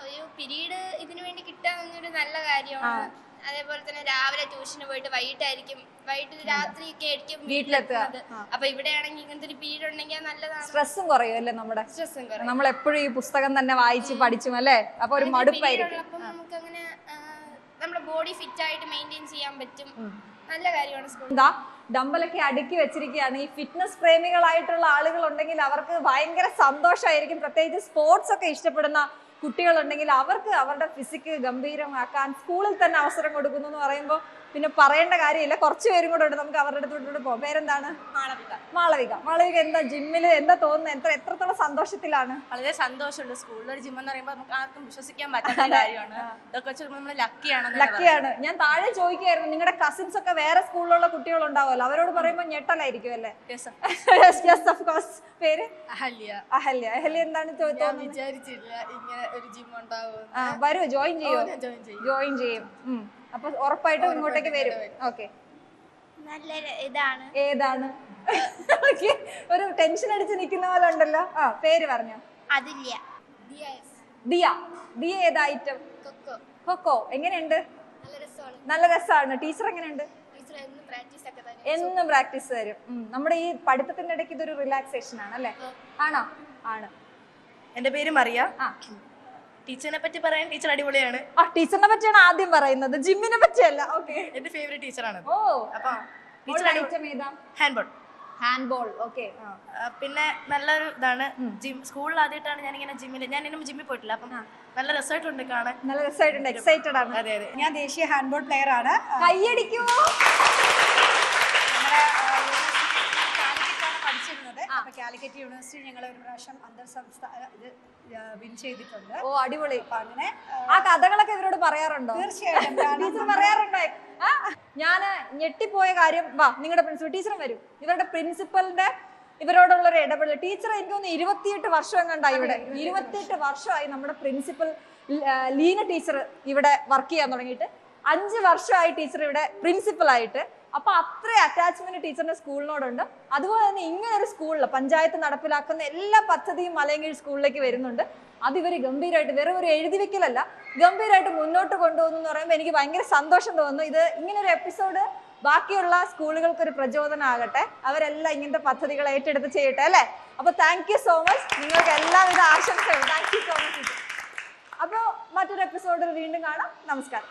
ഒരു പീരീഡ് ഇതിനു വേണ്ടി കിട്ടാന്നൊരു നല്ല കാര്യമാണ്. അതേപോലെ തന്നെ രാവിലെ ട്യൂഷന് പോയിട്ട് വൈകിട്ട് രാത്രി ഒക്കെ ആയിരിക്കും വീട്ടിലെത്തുക. അപ്പൊ ഇവിടെയാണെങ്കിൽ ഇങ്ങനത്തെ ഒരു പീരീഡ് ഉണ്ടെങ്കിൽ നല്ലതാണ്. സ്ട്രെസ്സും കുറയും അല്ലേ? നമ്മൾ എപ്പോഴും ഈ പുസ്തകം തന്നെ വായിച്ച് പഠിച്ചും അല്ലേ? അപ്പൊ ഒരു മടുപ്പായിരിക്കും. നമുക്ക് അങ്ങനെ നമ്മുടെ ബോഡി ഫിറ്റ് ആയിട്ട് മെയിൻറ്റെയിൻ ചെയ്യാൻ പറ്റും. നല്ല കാര്യമാണ്. എന്താ ഡമ്പലൊക്കെ അടുക്കി വെച്ചിരിക്കുകയാണ്. ഈ ഫിറ്റ്നസ് പ്രേമികളായിട്ടുള്ള ആളുകൾ ഉണ്ടെങ്കിൽ അവർക്ക് ഭയങ്കര സന്തോഷമായിരിക്കും. പ്രത്യേകിച്ച് സ്പോർട്സ് ഒക്കെ ഇഷ്ടപ്പെടുന്ന കുട്ടികളുണ്ടെങ്കിൽ അവർക്ക് അവരുടെ ഫിസിക്ക് ഗംഭീരമാക്കാൻ സ്കൂളിൽ തന്നെ അവസരം കൊടുക്കുന്നു എന്ന് പറയുമ്പോൾ പിന്നെ പറയേണ്ട കാര്യമില്ല. കുറച്ച് പേരും കൂടെ ഉണ്ട്, നമുക്ക് അവരുടെ അടുത്തോട്ട് പോകാം. പേരെന്താണ്? മാളവിക എന്താ ജിമ്മില് എന്താ തോന്നുന്നത്? എത്രത്തോളം സന്തോഷത്തിലാണ്? വളരെ സന്തോഷമുണ്ട്. സ്കൂളിലൊരു ജിം എന്ന് പറയുമ്പോൾ നമുക്ക് ആർക്കും വിശ്വസിക്കാൻ പറ്റാത്ത കാര്യമാണ്. ഇതൊക്കെ വെച്ച് നമ്മൾ ലക്കിയാണ്. ഞാൻ താഴെ ചോദിക്കായിരുന്നു, നിങ്ങളുടെ കസിൻസ് ഒക്കെ വേറെ സ്കൂളിലുള്ള കുട്ടികൾ ഉണ്ടാവുമല്ലോ, അവരോട് പറയുമ്പോൾ ഞെട്ടലായിരിക്കും അല്ലേ? പേര് അഹല്യ. എന്താണ് വിചാരിച്ചില്ല ഇങ്ങനെ ഒരു ജിം ഉണ്ടാവും. വരൂ, ജോയിൻ ചെയ്യും. അപ്പൊ ഉറപ്പായിട്ടും ഇങ്ങോട്ടേക്ക് വരും. ഓക്കെ, നല്ലൊരു ഇതാണ്. ഏതാണ്? ഒരു ടെൻഷൻ അടിച്ച് നിൽക്കുന്ന പോലെ ഉണ്ടല്ലോ. പേര് പറഞ്ഞോ. അതില്ല. ദിയ ഏതാ ഐറ്റം? കൊക്കോ. എങ്ങനെയുണ്ട്? നല്ല രസമാണ്. ടീച്ചർ എങ്ങനെയുണ്ട്? എന്നും പ്രാക്ടീസ് തരും. നമ്മുടെ ഈ പഠിത്തത്തിന്റെ ഇടയ്ക്ക് ഇതൊരു റിലാക്സേഷൻ ആണ് അല്ലേ? ആണോ? ആണ്. എന്റെ പേര് മറിയ. ടീച്ചറിനെ പറ്റി പറയാൻ ടീച്ചർ അടിപൊളിയാണ്. ടീച്ചറിനെ പറ്റിയാണ് ആദ്യം പറയുന്നത്, ജിമ്മിനെ പറ്റിയല്ല. ഓക്കെ, എന്റെ ഫേവറേറ്റ് ടീച്ചറാണ്. ഓ, അപ്പൊ ഐറ്റം ഏതാ? ഹാൻഡ്ബോൾ. ഓക്കെ. പിന്നെ നല്ലൊരു ഇതാണ്. ജിം സ്കൂളിൽ ആദ്യമായിട്ടാണ് ഞാൻ ഇങ്ങനെ ജിമ്മിൽ പോയിട്ടില്ല. അപ്പം നല്ല രസമായിട്ടുണ്ട് കാണാൻ. നല്ല രസമായിട്ടുണ്ട്. എക്സൈറ്റഡ് ആണ്. അതെ. ഞാൻ ദേശീയ ഹാൻഡ്ബോൾ പ്ലെയർ ആണ്. കൈയടിക്കൂ. പഠിച്ചിരുന്നത്. അപ്പൊ കാലിക്കറ്റ് യൂണിവേഴ്സിറ്റി ഞങ്ങൾ ഒരു പ്രാവശ്യം അന്തർ സംസ്ഥാന ഇത് വിൻ ചെയ്തിട്ടുണ്ട്. ഓ, അടിപൊളി. അപ്പൊ അങ്ങനെ ആ കഥകളൊക്കെ ഇവരോട് പറയാറുണ്ടോ? തീർച്ചയായിട്ടും പറയാറുണ്ടോ? ഞാൻ ഞെട്ടിപ്പോയ കാര്യം, നിങ്ങളുടെ പ്രിൻസിപ്പൽ ടീച്ചറും വരും. ഇവരുടെ പ്രിൻസിപ്പലിന്റെ ഇവരോടുള്ള ഒരു ഇടപെടൽ. ടീച്ചർ എനിക്ക് തോന്നുന്നു 28 വർഷം കണ്ടായി ഇവിടെ. 28 വർഷമായി നമ്മുടെ പ്രിൻസിപ്പൽ ലീന ടീച്ചർ ഇവിടെ വർക്ക് ചെയ്യാൻ തുടങ്ങിയിട്ട്. 5 വർഷമായി ടീച്ചർ ഇവിടെ പ്രിൻസിപ്പൽ ആയിട്ട്. അപ്പൊ അത്ര അറ്റാച്ച്മെന്റ് ടീച്ചറിന്റെ സ്കൂളിനോടുണ്ട്. അതുപോലെ തന്നെ ഇങ്ങനെ ഒരു സ്കൂളിൽ പഞ്ചായത്ത് നടപ്പിലാക്കുന്ന എല്ലാ പദ്ധതിയും മലയങ്കീഴ് സ്കൂളിലേക്ക് വരുന്നുണ്ട്. അത് ഇവര് ഗംഭീരമായിട്ട്, വെറും ഒരു എഴുതി വെക്കലല്ല, ഗംഭീരമായിട്ട് മുന്നോട്ട് കൊണ്ടുപോകുന്നു എന്ന് പറയുമ്പോൾ എനിക്ക് ഭയങ്കര സന്തോഷം തോന്നുന്നു. ഇത് ഇങ്ങനെ ഒരു എപ്പിസോഡ് ബാക്കിയുള്ള സ്കൂളുകൾക്ക് ഒരു പ്രചോദനമാകട്ടെ. അവരെല്ലാം ഇങ്ങനത്തെ പദ്ധതികൾ ഏറ്റെടുത്ത് ചെയ്യട്ടെ അല്ലേ? അപ്പൊ താങ്ക് യു സോ മച്ച്. നിങ്ങൾക്ക് എല്ലാവിധ ആശംസകളും. Thank you so much. അപ്പോൾ മറ്റൊരു എപ്പിസോഡിൽ വീണ്ടും കാണാം. നമസ്കാരം.